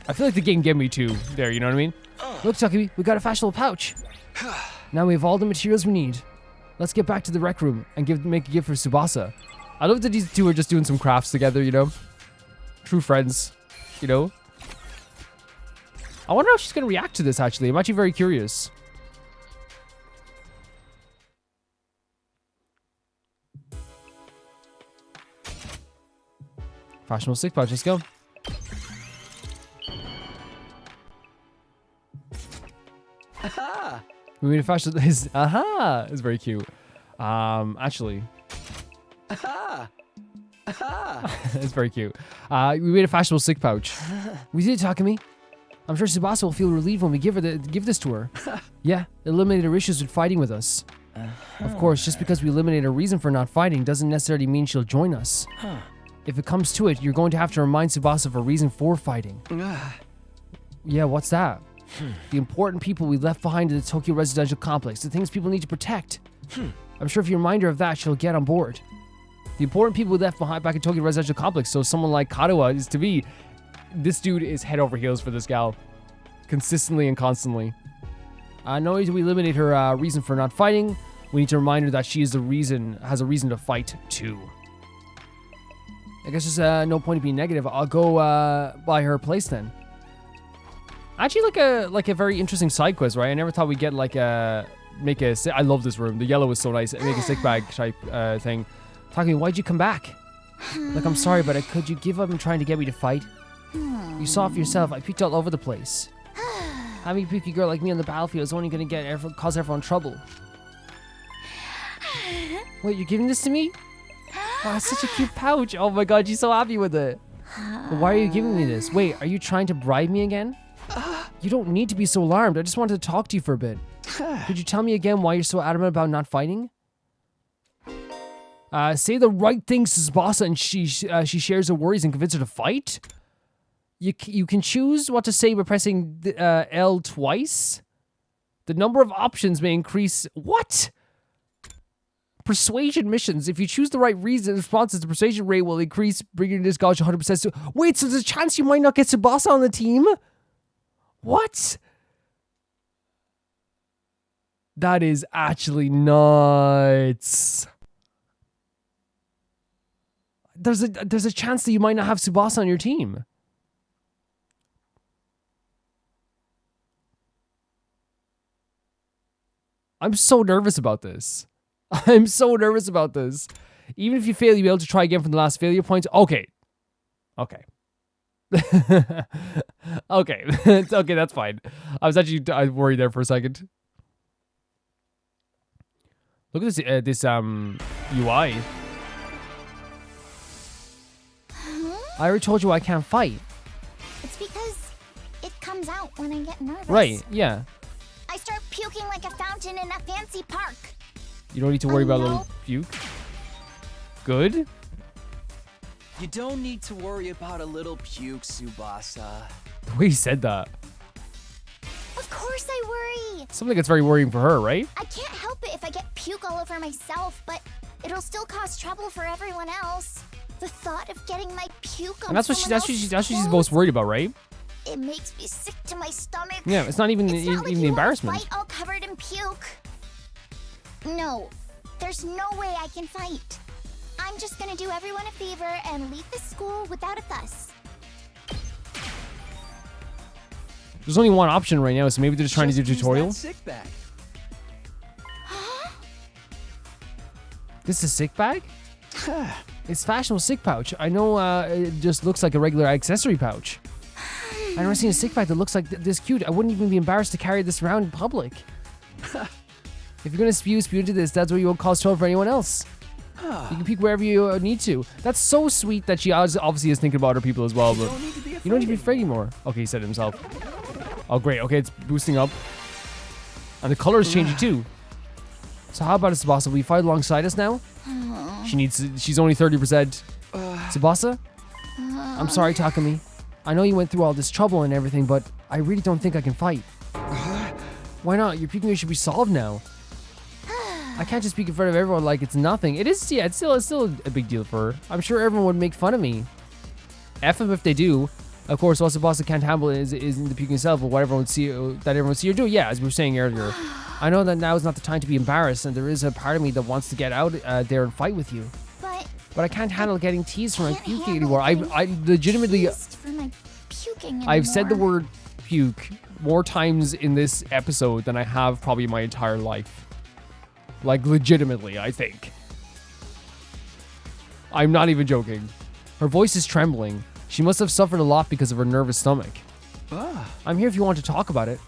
I feel like the game gave me 2 there, you know what I mean? Look, Tucky, we got a fashionable pouch. Now we have all the materials we need. Let's get back to the rec room and make a gift for Tsubasa. I love that these 2 are just doing some crafts together, you know? True friends, you know? I wonder how she's going to react to this, actually. I'm actually very curious. Fashionable stick pouch, let's go. Aha! We made a fashionable. Aha! It's very cute. Actually, Aha! Aha! it's very cute. We made a fashionable stick pouch. We did, Takumi. I'm sure Tsubasa will feel relieved when we give this to her. Yeah, eliminate her issues with fighting with us. Of course, just because we eliminate a reason for not fighting doesn't necessarily mean she'll join us. If it comes to it, you're going to have to remind Tsubasa of a reason for fighting. Yeah, what's that? The important people we left behind in the Tokyo residential complex, the things people need to protect. I'm sure if you remind her of that, she'll get on board. The important people we left behind back in Tokyo residential complex, so someone like Kadoa is to be... This dude is head over heels for this gal. Consistently and constantly. Not only do we eliminate her reason for not fighting, we need to remind her that she is has a reason to fight too. I guess there's no point in being negative. I'll go by her place then. Actually, like a very interesting side quest, right? I never thought we'd get like I love this room. The yellow is so nice. Make a sick bag type thing. Talking, why'd you come back? Like, I'm sorry, but could you give up on trying to get me to fight? You saw for yourself. I peeked all over the place. Having a peaky girl like me on the battlefield is only going to cause everyone trouble. Wait, you're giving this to me? Oh, it's such a cute pouch. Oh my god, she's so happy with it. But why are you giving me this? Wait, are you trying to bribe me again? You don't need to be so alarmed. I just wanted to talk to you for a bit. Could you tell me again why you're so adamant about not fighting? Say the right things to Tsubasa and she shares her worries and convince her to fight? You can choose what to say by pressing L twice? The number of options may increase... What? Persuasion missions. If you choose the right responses, the persuasion rate will increase, bringing this gauge 100%. So, wait, so there's a chance you might not get Tsubasa on the team? What? That is actually nuts. There's a chance that you might not have Tsubasa on your team. I'm so nervous about this. I'm so nervous about this. Even if you fail, you'll be able to try again from the last failure point. Okay. Okay. Okay. Okay, that's fine. I was worried there for a second. Look at this UI. I already told you I can't fight. It's because it comes out when I get nervous. Right, yeah. I start puking like a fountain in a fancy park. You don't need to worry about a little puke. Good. You don't need to worry about a little puke, Tsubasa. The way he said that. Of course I worry. Something that's very worrying for her, right? I can't help it if I get puke all over myself, but it'll still cause trouble for everyone else. The thought of getting my puke on And that's what she's most worried about, right? It makes me sick to my stomach. Yeah, it's not even It's not like the you embarrassment. Fight all covered in puke. No, there's no way I can fight. I'm just gonna do everyone a favor and leave this school without a fuss. There's only one option right now, so maybe they're just trying to do a tutorial. Sick bag. This is a sick bag? It's fashionable sick pouch. I know it just looks like a regular accessory pouch. I've never seen a sick bag that looks like this cute. I wouldn't even be embarrassed to carry this around in public. If you're gonna spew into this, that's where you won't cause trouble for anyone else. You can peek wherever you need to. That's so sweet that she obviously is thinking about other people as well, but you don't need to be afraid anymore. Okay, he said it himself. Oh, great. Okay, it's boosting up. And the color is changing too. So how about it, Tsubasa? Will you fight alongside us now? She's only 30%. Tsubasa? I'm sorry, Takumi. I know you went through all this trouble and everything, but I really don't think I can fight. Why not? Your puking should be solved now. I can't just speak in front of everyone like it's nothing. It is, yeah, it's still a big deal for her. I'm sure everyone would make fun of me. F them if they do. Of course, what Tsubasa can't handle is in the puking itself, but what everyone see her do. Yeah, as we were saying earlier. I know that now is not the time to be embarrassed, and there is a part of me that wants to get out there and fight with you. But I can't handle getting teased for my puking anymore. I legitimately... I've said the word puke more times in this episode than I have probably my entire life. Like, legitimately, I think. I'm not even joking. Her voice is trembling. She must have suffered a lot because of her nervous stomach. I'm here if you want to talk about it.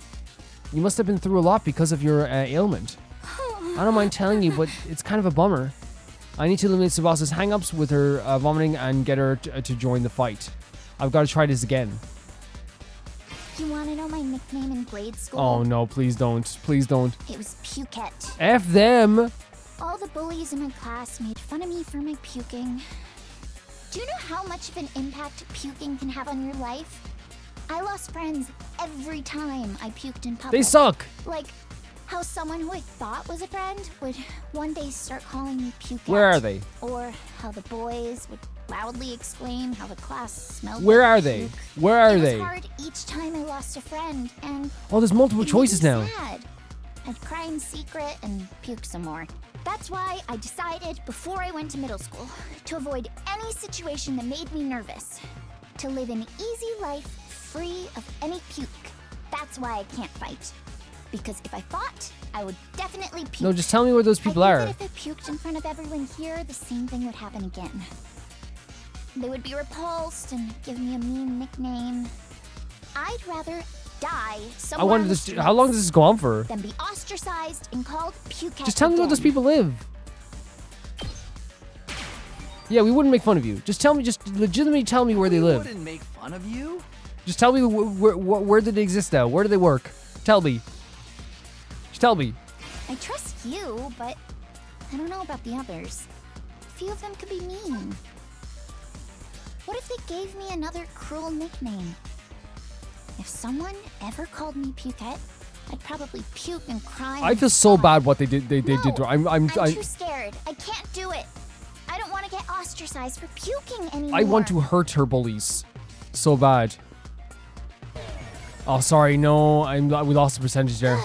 You must have been through a lot because of your ailment. I don't mind telling you, but it's kind of a bummer. I need to eliminate Tsubasa's hang-ups with her vomiting and get her to join the fight. I've got to try this again. Do you want to know my nickname in grade school? Oh no, please don't. Please don't. It was Pukette. F them. All the bullies in my class made fun of me for my puking. Do you know how much of an impact puking can have on your life? I lost friends every time I puked in public. They suck. Like how someone who I thought was a friend would one day start calling me Pukette. Where are they? Or how the boys would loudly exclaim how the class smelled Where like are they? puke. Where are It they? was hard each time I lost a friend, and Oh, there's multiple it made choices me now. sad. I'd cry in secret and puke some more. That's why I decided before I went to middle school to avoid any situation that made me nervous. To live an easy life free of any puke. That's why I can't fight. Because if I fought, I would definitely puke. No, just tell me where those people I are. think that if I puked in front of everyone here, the same thing would happen again. They would be repulsed and give me a mean nickname. I'd rather die I somewhere wanted on the this. How long does this go on for? than be ostracized and called Pukette. Just tell me where those again. people live. Yeah, we wouldn't make fun of you. Just tell me. Just legitimately tell me where they We live. wouldn't make fun of you. Just tell me where do they exist now? Where do they work? Tell me. Just tell me. I trust you, but I don't know about the others. A few of them could be mean. What if they gave me another cruel nickname? If someone ever called me Pukette, I'd probably puke and cry. I on feel the so spot. bad what they did. They did. No, I'm too scared. I can't do it. I don't want to get ostracized for puking anymore. I want to hurt her bullies so bad. Oh, sorry. No, we lost the percentage there.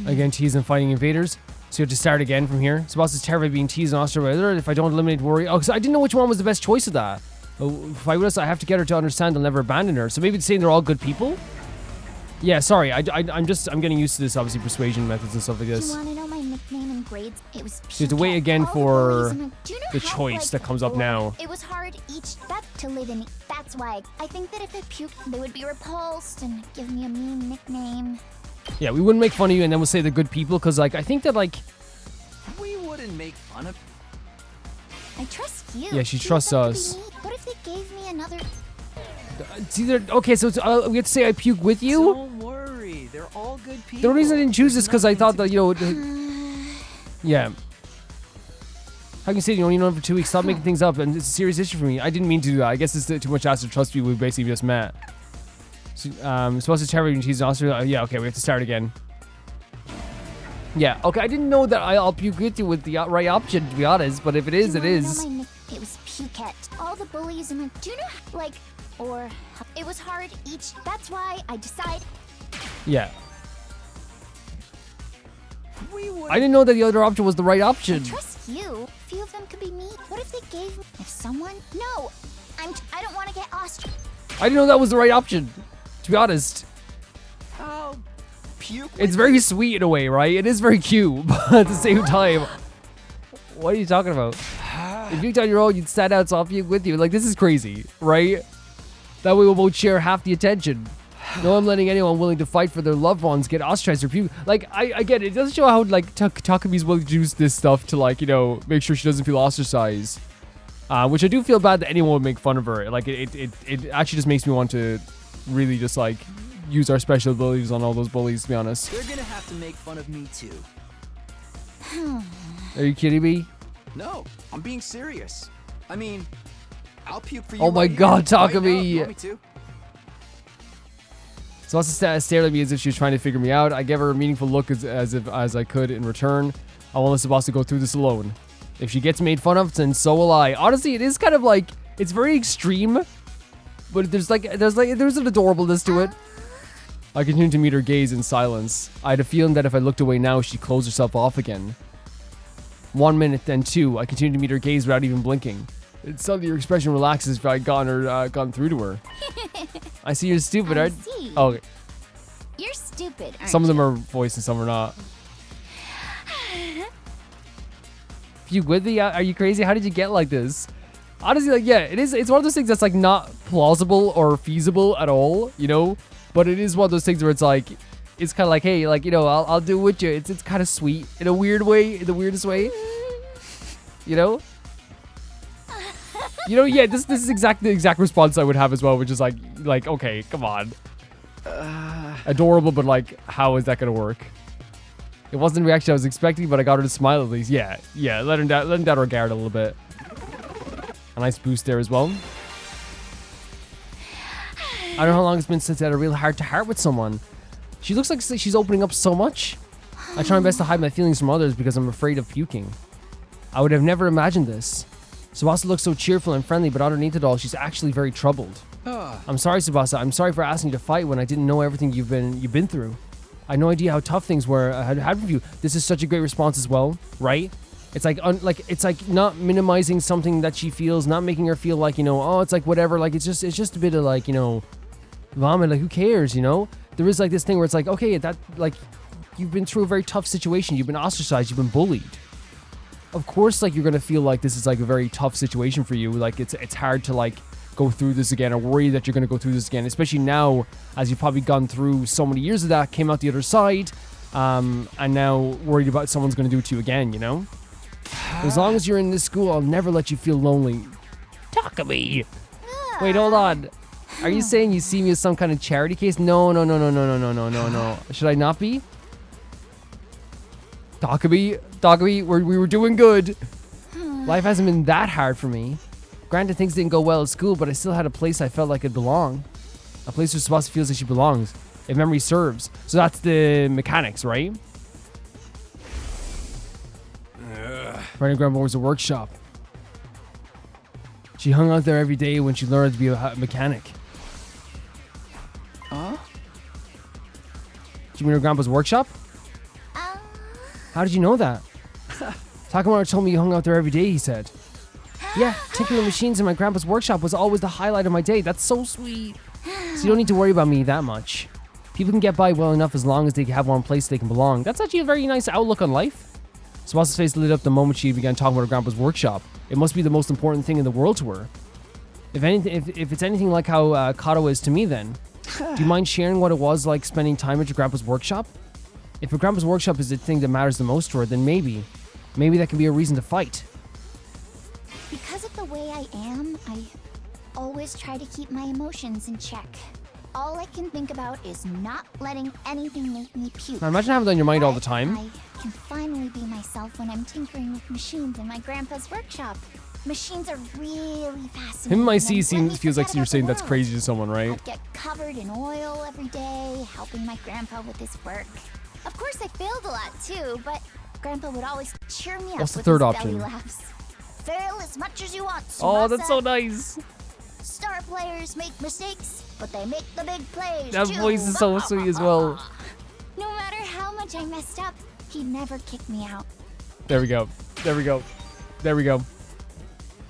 Again, tease and fighting invaders. So you have to start again from here. Tsubasa's terrified of being teased and ostracized. If I don't eliminate worry. Oh, because I didn't know which one was the best choice of that. If I was, I have to get her to understand I'll never abandon her. So maybe it's saying they're all good people? Yeah, sorry. I'm getting used to this, obviously, persuasion methods and stuff like Do you this. want to know my nickname in grades? It was Pukette. So you have to wait again All the for bullies in do you know the how, choice that comes up like, now. It was hard to live in. That's why I think that if I puked, they would be repulsed and give me a mean nickname. Yeah, we wouldn't make fun of you and then we'll say they're good people because, like, I think that, like... We wouldn't make fun of. I trust you. Yeah, she Few of trusts them could be us. mean. What if they gave me another? It's either... Okay, so it's, we have to say I puke with you? Don't worry, they're all good people. The reason I didn't choose this because I Nothing thought to that, be- you know... Yeah. How can you say you only know him for 2 weeks? Stop making things up, and it's a serious issue for me. I didn't mean to do that. I guess it's too much asked to trust people we basically just met. So, supposed to terror and tease and Australia. Yeah, okay, we have to start again. Yeah, okay, I didn't know that I'll puke with you with the right option, to be honest, but if it is, Do it you wanna know is. my it was Pukette. All the bullies in do you know, like, or it was hard each. That's why I decided. Yeah. We would. I didn't know that the other option was the right I option. trust you. A few of them could be me. What if they gave me? If someone? No, I don't want to get ostracized. I didn't know that was the right option, to be honest. I'll puke. It's with very sweet in a way, right? It is very cute, but at the same time, what are you talking about? If you on your own, you'd stand out, so I'll puke with you. Like, this is crazy, right? That way we'll both share half the attention. No, I'm letting anyone willing to fight for their loved ones get ostracized or puke. Like, I get it. It doesn't show how, like, Takami's willing to use this stuff to, like, you know, make sure she doesn't feel ostracized. Which I do feel bad that anyone would make fun of her. Like, it actually just makes me want to really just, like, use our special abilities on all those bullies, to be honest. They're gonna have to make fun of me too. Are you kidding me? No, I'm being serious. I mean, I'll puke for you. Oh my right here. God, Right now, Takami. you want me to? So also stared at me as if she was trying to figure me out. I gave her a meaningful look as I could in return. I won't let Tsubasa go through this alone. If she gets made fun of, then so will I. Honestly, it is kind of like, it's very extreme, but there's an adorableness to it. I continued to meet her gaze in silence. I had a feeling that if I looked away now, she'd close herself off again. 1 minute, then 2. I continued to meet her gaze without even blinking. It's suddenly her expression relaxes if I'd gotten through to her. I see you're stupid, I aren't see. Oh, okay. You're stupid, aren't Some of them you? are voiced and some are not. You with me? Are you crazy? How did you get like this? Honestly, like, yeah, it's one of those things that's like not plausible or feasible at all, you know? But it is one of those things where it's like, it's kind of like, hey, like, you know, I'll do it with you. It's kind of sweet in a weird way, in the weirdest way, you know? You know, yeah, this is exactly the exact response I would have as well, which is like, okay, come on. Adorable, but like, how is that gonna work? It wasn't the reaction I was expecting, but I got her to smile at least. Yeah, let him down her guard a little bit. A nice boost there as well. I don't know how long it's been since I had a real heart-to-heart with someone. She looks like she's opening up so much. I try my best to hide my feelings from others because I'm afraid of puking. I would have never imagined this. Tsubasa looks so cheerful and friendly, but underneath it all, she's actually very troubled. I'm sorry, Tsubasa. I'm sorry for asking you to fight when I didn't know everything you've been through. I had no idea how tough things were I had with you. This is such a great response as well, right? It's like it's like not minimizing something that she feels, not making her feel like, you know, oh, it's like whatever. Like it's just a bit of like, you know, vomit. Like who cares, you know? There is like this thing where it's like, okay, that like you've been through a very tough situation. You've been ostracized. You've been bullied. Of course, like you're gonna feel like this is like a very tough situation for you. Like it's hard to like go through this again or worry that you're gonna go through this again, especially now as you've probably gone through so many years of that, came out the other side, and now worried about someone's gonna do it to you again, you know? As long as you're in this school, I'll never let you feel lonely. Talk to me. Wait, hold on. Are you saying you see me as some kind of charity case? No. Should I not be? Takumi, we were doing good. Life hasn't been that hard for me. Granted, things didn't go well at school, but I still had a place I felt like I'd belong. A place where Tsubasa feels like she belongs, if memory serves. So that's the mechanics, right? Right in Grandma was a workshop. She hung out there every day when she learned to be a mechanic. Huh? Did you mean her grandpa's workshop? How did you know that? Takamura told me you hung out there every day, he said. Yeah, tinkering machines in my grandpa's workshop was always the highlight of my day. That's so sweet. So you don't need to worry about me that much. People can get by well enough as long as they have one place they can belong. That's actually a very nice outlook on life. Tsubasa's face lit up the moment she began talking about her grandpa's workshop. It must be the most important thing in the world to her. If it's anything like how Kato is to me, then do you mind sharing what it was like spending time at your grandpa's workshop? If your grandpa's workshop is the thing that matters the most to her, then maybe that can be a reason to fight. Because of the way I am, I always try to keep my emotions in check. All I can think about is not letting anything make me puke. Now imagine having that on your mind all the time. I can finally be myself when I'm tinkering with machines in my grandpa's workshop. Machines are really fascinating. Him in my C feels like you're saying that's crazy to someone, right? I'd get covered in oil every day, helping my grandpa with his work. Of course, I failed a lot too, but Grandpa would always cheer me up What's the with third his option? belly laughs. Fail as much as you want, Tsubasa. Oh, that's so nice. Star players make mistakes, but they make the big plays That too. voice is so sweet as well. No matter how much I messed up, he'd never kick me out. There we go.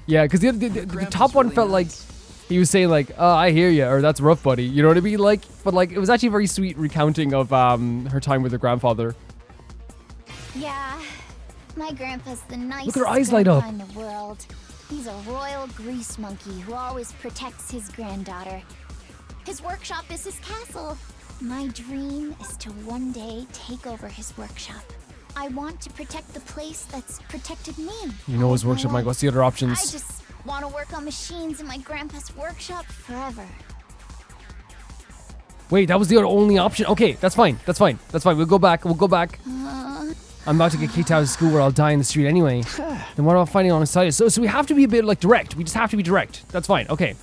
Yeah, because the top one felt like he was saying like, "Oh, I hear you," or "That's rough, buddy." You know what I mean? Like, but like it was actually a very sweet recounting of her time with her grandfather. Yeah, my grandpa's the nicest Look at her eyes light up. grandpa in the world. He's a royal grease monkey who always protects his granddaughter. His workshop is his castle. My dream is to one day take over his workshop. I want to protect the place that's protected me. You know his workshop, Mike. What's the other options? I just want to work on machines in my grandpa's workshop forever. Wait, that was the only option? Okay, that's fine. We'll go back. I'm about to get kicked out of school where I'll die in the street anyway. Then what about fighting on his side? So we have to be a bit like direct. We just have to be direct. That's fine. Okay.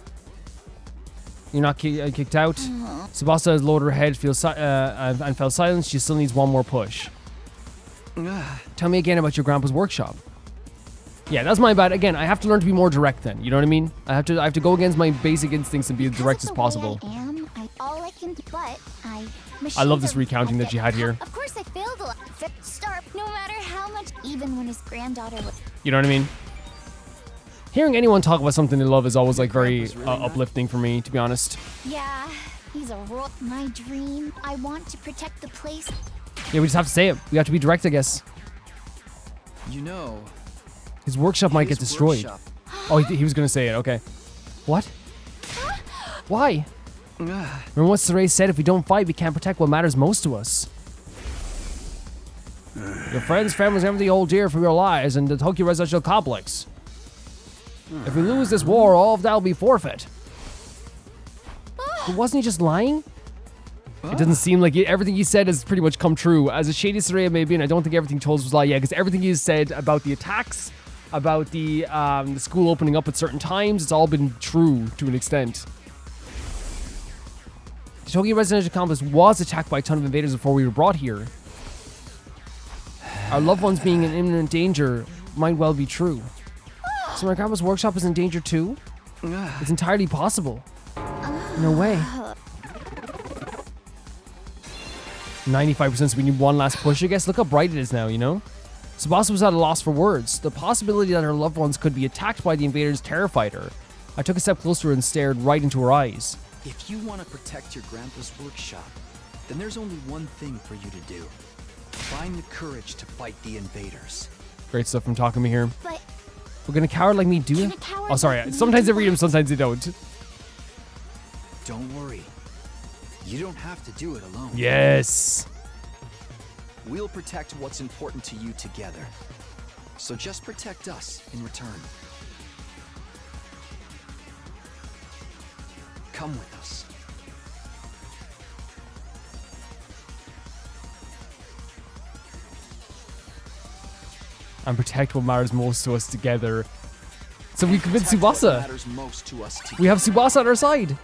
You're not kicked out. Tsubasa has lowered her head, and fell silent. She still needs one more push. Tell me again about your grandpa's workshop. Yeah, that's my bad. Again, I have to learn to be more direct then. You know what I mean? I have to go against my basic instincts and be as direct as possible. I love this recounting that she had here. Of course I failed a lot. No matter how much, even when his granddaughter was... You know what I mean? Hearing anyone talk about something they love is always like very uplifting for me, to be honest. Yeah, he's a royal... My dream, I want to protect the place... Yeah, we just have to say it. We have to be direct, I guess. You know... His workshop might get destroyed. Oh, he was going to say it. Okay. What? Why? Remember what Saray said? If we don't fight, we can't protect what matters most to us. Your friends, families, everything hold dear for your lives in the Tokyo Residential Complex. If we lose this war, all of that will be forfeit. But wasn't he just lying? It doesn't seem like everything he said has pretty much come true. As a shady Saraya may be, and I don't think everything he told us was a lie. Yeah, because everything he said about the attacks, about the school opening up at certain times, it's all been true to an extent. The Tokyo Residential Complex was attacked by a ton of invaders before we were brought here. Our loved ones being in imminent danger might well be true. So my grandpa's workshop is in danger too? It's entirely possible. No way. 95%, so we need one last push, I guess. Look how bright it is now, you know? Tsubasa was at a loss for words. The possibility that her loved ones could be attacked by the invaders terrified her. I took a step closer and stared right into her eyes. If you want to protect your grandpa's workshop, then there's only one thing for you to do. Find the courage to fight the invaders. Great stuff from Takumi here. But We're gonna coward like me do Can it? a coward Oh, sorry. like me Sometimes they do read them, it? sometimes they don't. Don't worry. You don't have to do it alone. Yes. We'll protect what's important to you together. So just protect us in return. Come with us. And protect what matters most to us together. So we convinced Protect what Tsubasa. matters most to us We have Tsubasa on our side.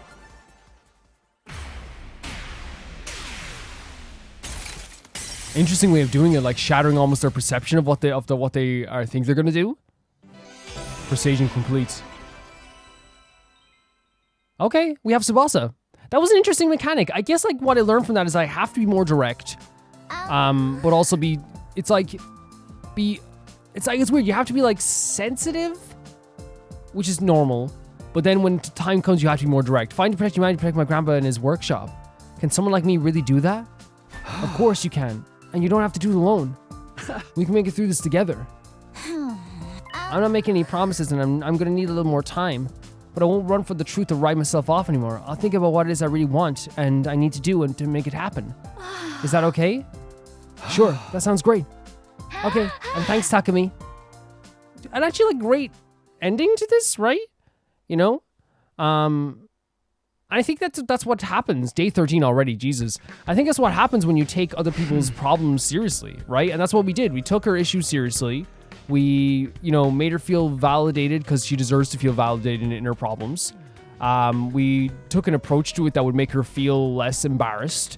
Interesting way of doing it, like shattering almost their perception of what they think they're gonna do. Persuasion complete. Okay, we have Tsubasa. That was an interesting mechanic. I guess like what I learned from that is I have to be more direct, but also be. It's weird. You have to be like sensitive, which is normal, but then when time comes, you have to be more direct. Find and protect humanity, protect my grandpa in his workshop. Can someone like me really do that? Of course you can, and you don't have to do it alone. We can make it through this together. I'm not making any promises, and I'm gonna need a little more time, but I won't run for the truth to write myself off anymore. I'll think about what it is I really want and I need to do and to make it happen. Is that okay? Sure, that sounds great. Okay, and thanks, Takumi. And actually, like, great ending to this, right? You know? I think that's what happens. Day 13 already, Jesus. I think that's what happens when you take other people's problems seriously, right? And that's what we did. We took her issues seriously. We, made her feel validated because she deserves to feel validated in her problems. We took an approach to it that would make her feel less embarrassed.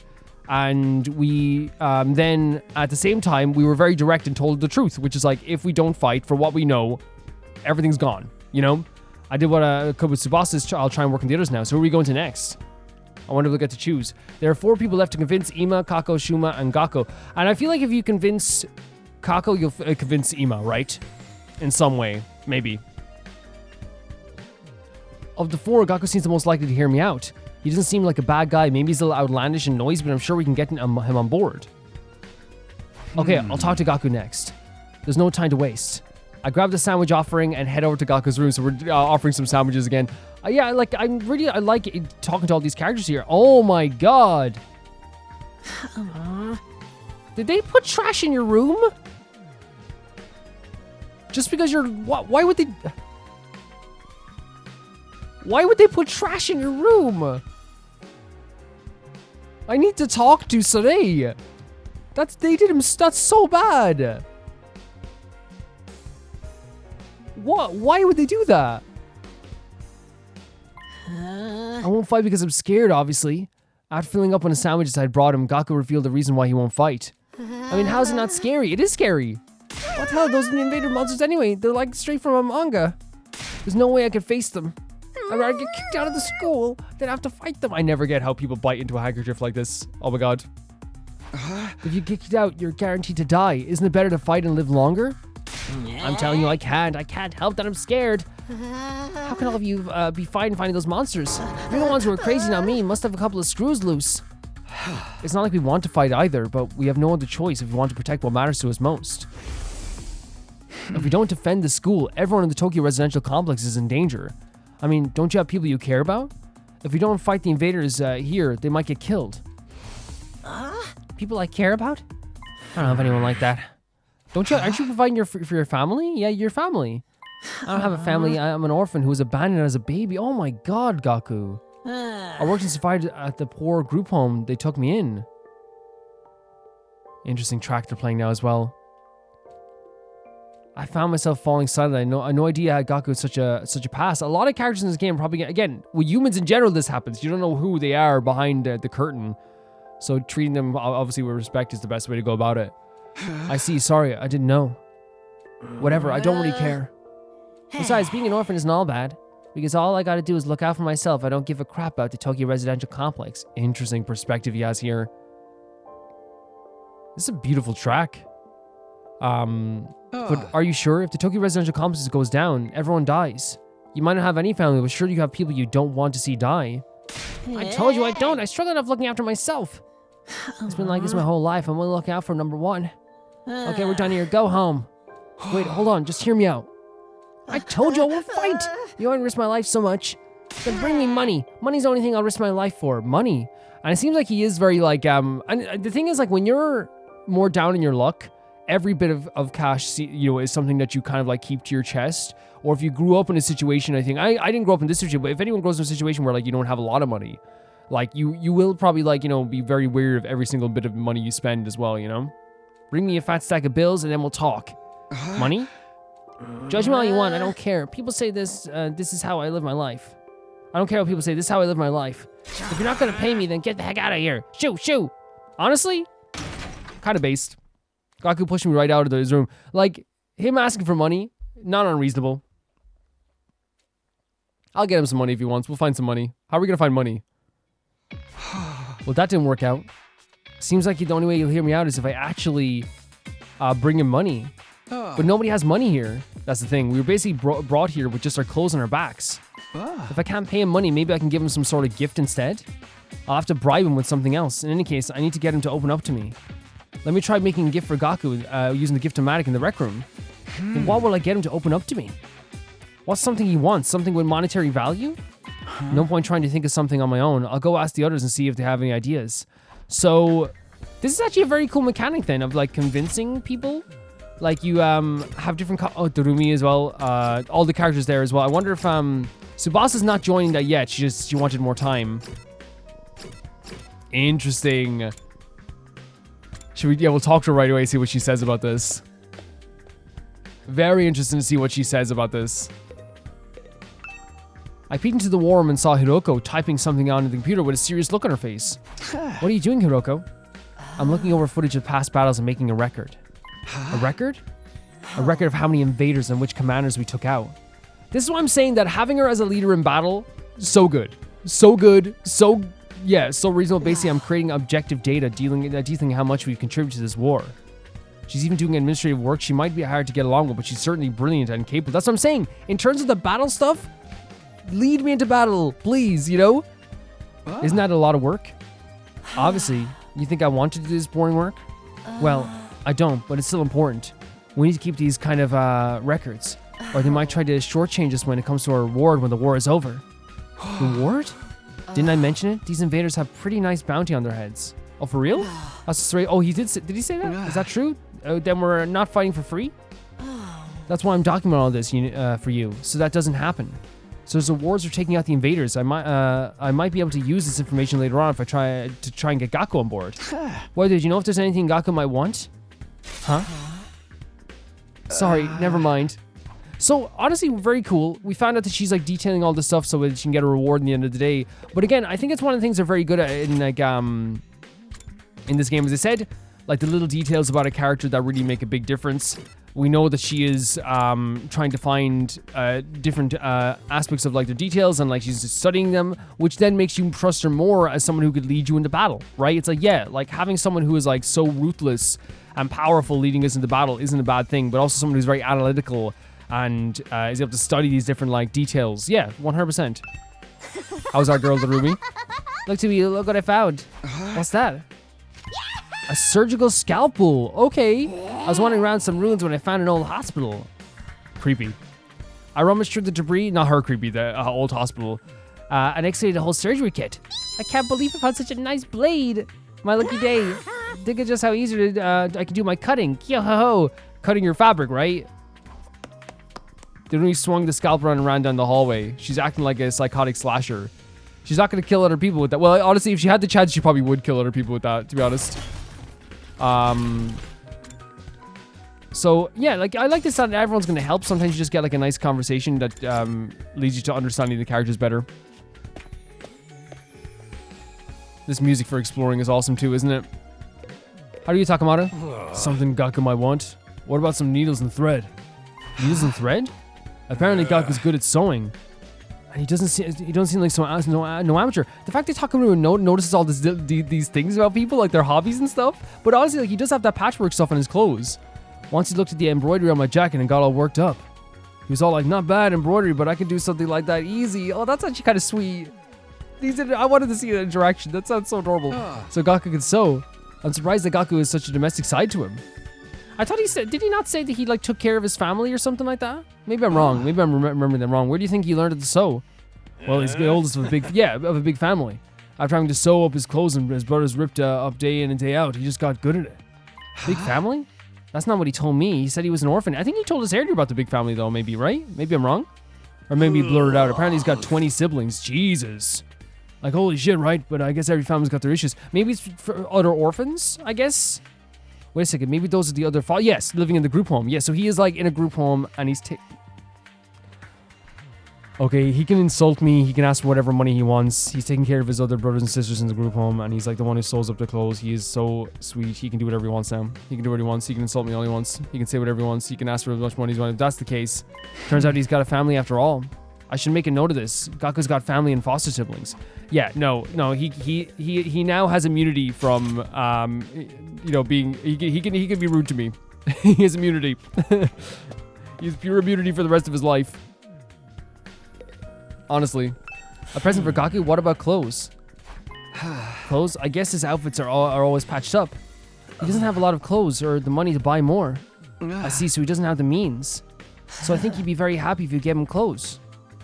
And we then, at the same time, we were very direct and told the truth, which is like, if we don't fight for what we know, everything's gone, I did what I could with Tsubasa's. I'll try and work on the others now. So who are we going to next? I wonder if we'll get to choose. There are 4 people left to convince: Ima, Kako, Shuma, and Gaku. And I feel like if you convince Kako, you'll convince Ima, right? In some way, maybe. Of the 4, Gaku seems the most likely to hear me out. He doesn't seem like a bad guy. Maybe he's a little outlandish and noisy, but I'm sure we can get him on board. Okay, I'll talk to Gaku next. There's no time to waste. I grabbed a sandwich offering and head over to Gaku's room, so we're offering some sandwiches again. Yeah, I like talking to all these characters here. Oh my god. Did they put trash in your room? Just because you're... Why would they... Why would they put trash in your room? I need to talk to Sarei. That's so bad. What? Why would they do that? I won't fight because I'm scared, obviously. After filling up on the sandwiches I'd brought him, Gaku revealed the reason why he won't fight. I mean, how is it not scary? It is scary. What the hell are those invader monsters anyway? They're like straight from a manga. There's no way I could face them. I'd rather get kicked out of the school than have to fight them. I never get how people bite into a handkerchief like this. Oh my god. If you get kicked out, you're guaranteed to die. Isn't it better to fight and live longer? I'm telling you, I can't. I can't help that I'm scared. How can all of you be fine finding those monsters? You're the ones who are crazy, not me. Must have a couple of screws loose. It's not like we want to fight either, but we have no other choice if we want to protect what matters to us most. If we don't defend the school, everyone in the Tokyo residential complex is in danger. I mean, don't you have people you care about? If we don't fight the invaders here, they might get killed. People I care about? I don't know if anyone like that. Aren't you providing for your family? Yeah, your family. I don't have a family. I'm an orphan who was abandoned as a baby. Oh my god, Gaku. I worked and survived at the poor group home. They took me in. Interesting track they're playing now as well. I found myself falling silent. I had no idea how Gaku had such a past. A lot of characters in this game probably, again, with humans in general, this happens. You don't know who they are behind the curtain. So treating them obviously with respect is the best way to go about it. I see. Sorry, I didn't know. Whatever, I don't really care. Besides, being an orphan isn't all bad. Because all I gotta do is look out for myself. I don't give a crap about the Tokyo residential complex. Interesting perspective he has here. This is a beautiful track. But are you sure? If the Tokyo residential complex goes down, everyone dies. You might not have any family, but sure you have people you don't want to see die. I told you I don't. I struggle enough looking after myself. It's been like this my whole life. I'm only looking out for number one. Okay, we're done here. Go home. Wait, hold on. Just hear me out. I told you I won't fight. You won't risk my life so much. Then bring me money. Money's the only thing I'll risk my life for. Money. And it seems like he is very like, and the thing is like when you're more down in your luck, every bit of cash, is something that you kind of like keep to your chest. Or if you grew up in a situation, I think, I didn't grow up in this situation, but if anyone grows up in a situation where like you don't have a lot of money, like you will probably like, be very wary of every single bit of money you spend as well, Bring me a fat stack of bills and then we'll talk. Money? Judge me all you want, I don't care. People say this is how I live my life. I don't care what people say, this is how I live my life. If you're not gonna pay me, then get the heck out of here. Shoo! Honestly, kind of based. Gaku pushed me right out of his room. Like, him asking for money, not unreasonable. I'll get him some money if he wants. We'll find some money. How are we gonna find money? Well, that didn't work out. Seems like the only way you'll hear me out is if I actually bring him money. But nobody has money here. That's the thing. We were basically brought here with just our clothes on our backs. If I can't pay him money, maybe I can give him some sort of gift instead. I'll have to bribe him with something else. In any case, I need to get him to open up to me. Let me try making a gift for Gaku using the gift-o-matic in the rec room. But what will I get him to open up to me? What's something he wants? Something with monetary value? No point trying to think of something on my own. I'll go ask the others and see if they have any ideas. So, this is actually a very cool mechanic then of like convincing people. Like you have different, Darumi as well, all the characters there as well. I wonder if Tsubasa's not joining that yet. She wanted more time. Interesting. We'll talk to her right away, see what she says about this. Very interesting to see what she says about this. I peeked into the war room and saw Hiroko typing something onto the computer with a serious look on her face. What are you doing, Hiroko? I'm looking over footage of past battles and making a record. A record? A record of how many invaders and which commanders we took out. This is why I'm saying that having her as a leader in battle, so good. So good. So reasonable. Basically, I'm creating objective data detailing how much we've contributed to this war. She's even doing administrative work. She might be hard to get along with, but she's certainly brilliant and capable. That's what I'm saying. In terms of the battle stuff, lead me into battle, please, Isn't that a lot of work? Obviously, you think I want to do this boring work? Well, I don't, but it's still important. We need to keep these kind of records, or they might try to shortchange us when it comes to our reward when the war is over. Reward? Didn't I mention it? These invaders have pretty nice bounty on their heads. Oh, for real? That's straight. Oh, did he say that? Is that true? Then we're not fighting for free? That's why I'm documenting all this for you, so that doesn't happen. So as the wars are taking out the invaders, I might be able to use this information later on if I try and get Gaku on board. Well, did you know if there's anything Gaku might want? Huh? Sorry, never mind. So honestly, very cool. We found out that she's like detailing all this stuff so that she can get a reward in the end of the day. But again, I think it's one of the things they're very good at in like in this game. As I said, like the little details about a character that really make a big difference. We know that she is trying to find different aspects of like the details and like she's studying them, which then makes you trust her more as someone who could lead you into battle, right? It's like, yeah, like having someone who is like so ruthless and powerful leading us into battle isn't a bad thing, but also someone who's very analytical and is able to study these different like details. Yeah, 100%. How's our girl, the Ruby? Look what I found. What's that? A surgical scalpel. Okay. I was wandering around some ruins when I found an old hospital. Creepy. I rummaged through the debris. Not her creepy, the old hospital. And excavated a whole surgery kit. I can't believe I found such a nice blade. My lucky day. Think of just how easy I can do my cutting. Yo-ho-ho. Cutting your fabric, right? Darumi swung the scalpel around and ran down the hallway. She's acting like a psychotic slasher. She's not going to kill other people with that. Well, honestly, if she had the chance, she probably would kill other people with that, to be honest. So, yeah, like, I like this that everyone's going to help. Sometimes you just get, like, a nice conversation that leads you to understanding the characters better. This music for exploring is awesome, too, isn't it? How do you, Takamata? Something Gaku might want. What about some needles and thread? Needles and thread? Apparently, Gaku's good at sewing. And he don't seem like no amateur. The fact that Takamaru notices all these things about people, like their hobbies and stuff. But honestly, like, he does have that patchwork stuff on his clothes. Once he looked at the embroidery on my jacket and got all worked up. He was all like, not bad embroidery, but I can do something like that easy. Oh, that's actually kind of sweet. I wanted to see an interaction. That sounds so adorable. So Gaku can sew. I'm surprised that Gaku has such a domestic side to him. I thought he said, did he not say that he like took care of his family or something like that? Maybe I'm wrong. Maybe I'm remembering them wrong. Where do you think he learned to sew? Well, he's the oldest of a big family. After having to sew up his clothes and his brothers ripped up day in and day out, he just got good at it. Big family? That's not what he told me. He said he was an orphan. I think he told us earlier about the big family though, maybe, right? Maybe I'm wrong? Or maybe he blurred it out. Apparently he's got 20 siblings. Jesus. Like, holy shit, right? But I guess every family's got their issues. Maybe it's for other orphans, I guess? Wait a second. Maybe those are the other... Yes, living in the group home. Yeah, so he is like in a group home and he's... Okay, he can insult me. He can ask for whatever money he wants. He's taking care of his other brothers and sisters in the group home, and he's like the one who sews up the clothes. He is so sweet. He can do whatever he wants now. He can do what he wants. He can insult me all he wants. He can say whatever he wants. He can ask for as much money as he wants. If that's the case, turns out he's got a family after all. I should make a note of this. Gaku's got family and foster siblings. Yeah, no. He now has immunity from being. He can be rude to me. He has immunity. He has pure immunity for the rest of his life. Honestly. A present for Gaku? What about clothes? Clothes? I guess his outfits are always patched up. He doesn't have a lot of clothes or the money to buy more. I see, so he doesn't have the means. So I think he'd be very happy if you gave him clothes.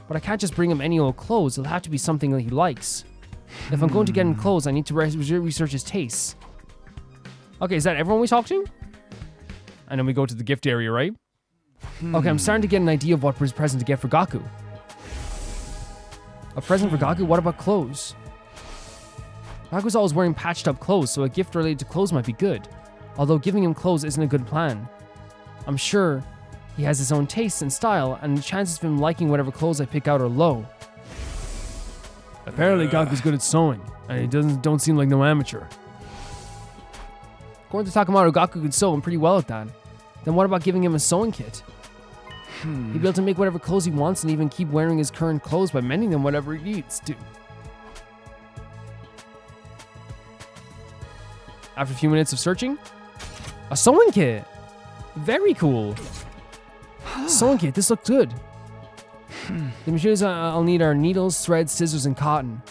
But I can't just bring him any old clothes. It'll have to be something that he likes. If I'm going to get him clothes, I need to research his tastes. Okay, is that everyone we talk to? And then we go to the gift area, right? Okay, I'm starting to get an idea of what present to get for Gaku. A present for Gaku? What about clothes? Gaku's always wearing patched up clothes, so a gift related to clothes might be good. Although giving him clothes isn't a good plan. I'm sure he has his own tastes and style, and the chances of him liking whatever clothes I pick out are low. Apparently Gaku's good at sewing, and he don't seem like no amateur. According to Takamaro, Gaku could sew and pretty well at that. Then what about giving him a sewing kit? He'd be able to make whatever clothes he wants and even keep wearing his current clothes by mending them whatever he needs to. After a few minutes of searching, a sewing kit. Very cool. Sewing kit, this looks good. The materials I'll need are needles, threads, scissors, and cotton.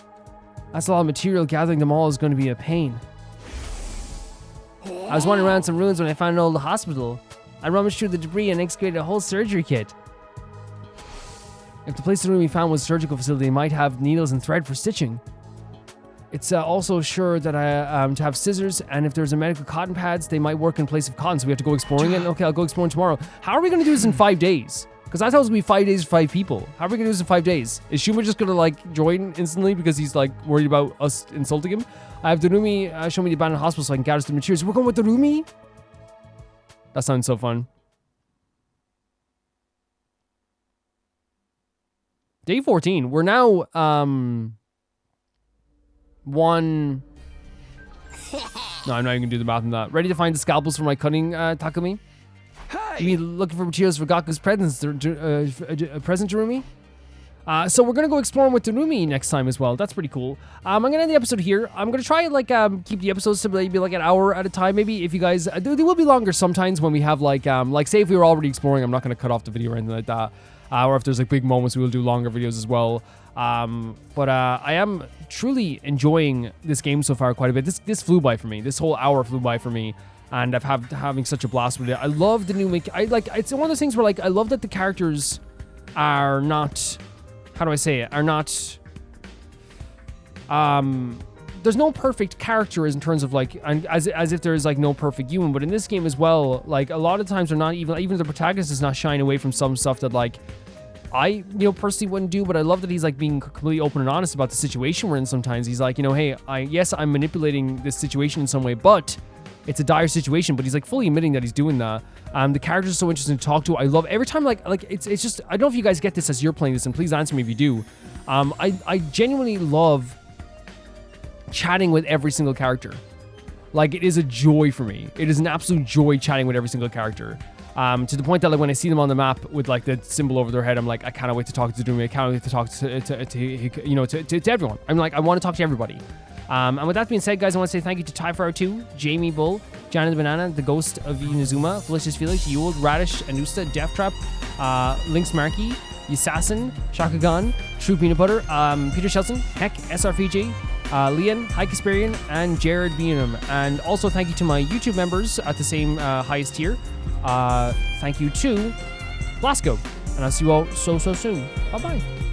That's a lot of material. Gathering them all is going to be a pain. I was wandering around some ruins when I found an old hospital. I rummaged through the debris and excavated a whole surgery kit. If the place the room we found was a surgical facility, it might have needles and thread for stitching. It's also sure that I to have scissors, and if there's a medical cotton pads, they might work in place of cotton, so we have to go exploring it. Okay, I'll go exploring tomorrow. How are we going to do this in 5 days? Because I thought it was going to be 5 days for 5 people. How are we going to do this in 5 days? Is Shuma just going to, like, join instantly because he's, like, worried about us insulting him? I have Darumi show me the abandoned hospital so I can gather some materials. We're going with Darumi? That sounds so fun. Day 14. We're now, one... No, I'm not even going to do the math on that. Ready to find the scalpels for my cutting, Takumi? Hey! You mean looking for materials for Gaku's present, Darumi? So we're going to go exploring with Darumi next time as well. That's pretty cool. I'm going to end the episode here. I'm going to try and keep the episodes to maybe like an hour at a time. Maybe if you guys... they will be longer sometimes when we have like say if we were already exploring, I'm not going to cut off the video or anything like that. Or if there's like big moments, we will do longer videos as well. But I am truly enjoying this game so far quite a bit. This flew by for me. This whole hour flew by for me. And I'm having such a blast with it. I love the new... it's one of those things where like I love that the characters are not... How do I say it? Are not... There's no perfect character in terms of like... As if there's like no perfect human. But in this game as well, like a lot of times they're not even the protagonist is not shying away from some stuff that like I personally wouldn't do, but I love that he's like being completely open and honest about the situation we're in sometimes. He's like, hey, I'm manipulating this situation in some way, but it's a dire situation, but he's like fully admitting that he's doing that. The characters are so interesting to talk to. I love every time like it's just, I don't know if you guys get this as you're playing this, and please answer me if you do. I genuinely love chatting with every single character. Like, it is a joy for me. It is an absolute joy chatting with every single character. To the point that like when I see them on the map with like the symbol over their head, I'm like, I cannot wait to talk to Dumi. I cannot wait to talk to everyone. I'm like, I want to talk to everybody. And with that being said, guys, I want to say thank you to Tyfar2, Jamie Bull, Janet the Banana, The Ghost of Inazuma, Felicious Felix, Yule, Radish, Anusta, Death Trap, Lynx Markey, Assassin, Shakagan, True Peanut Butter, Peter Shelton, Heck, SRPJ, Leon, High Casparian, and Jared Beanham. And also thank you to my YouTube members at the same highest tier. Thank you to Blasco. And I'll see you all so soon. Bye-bye.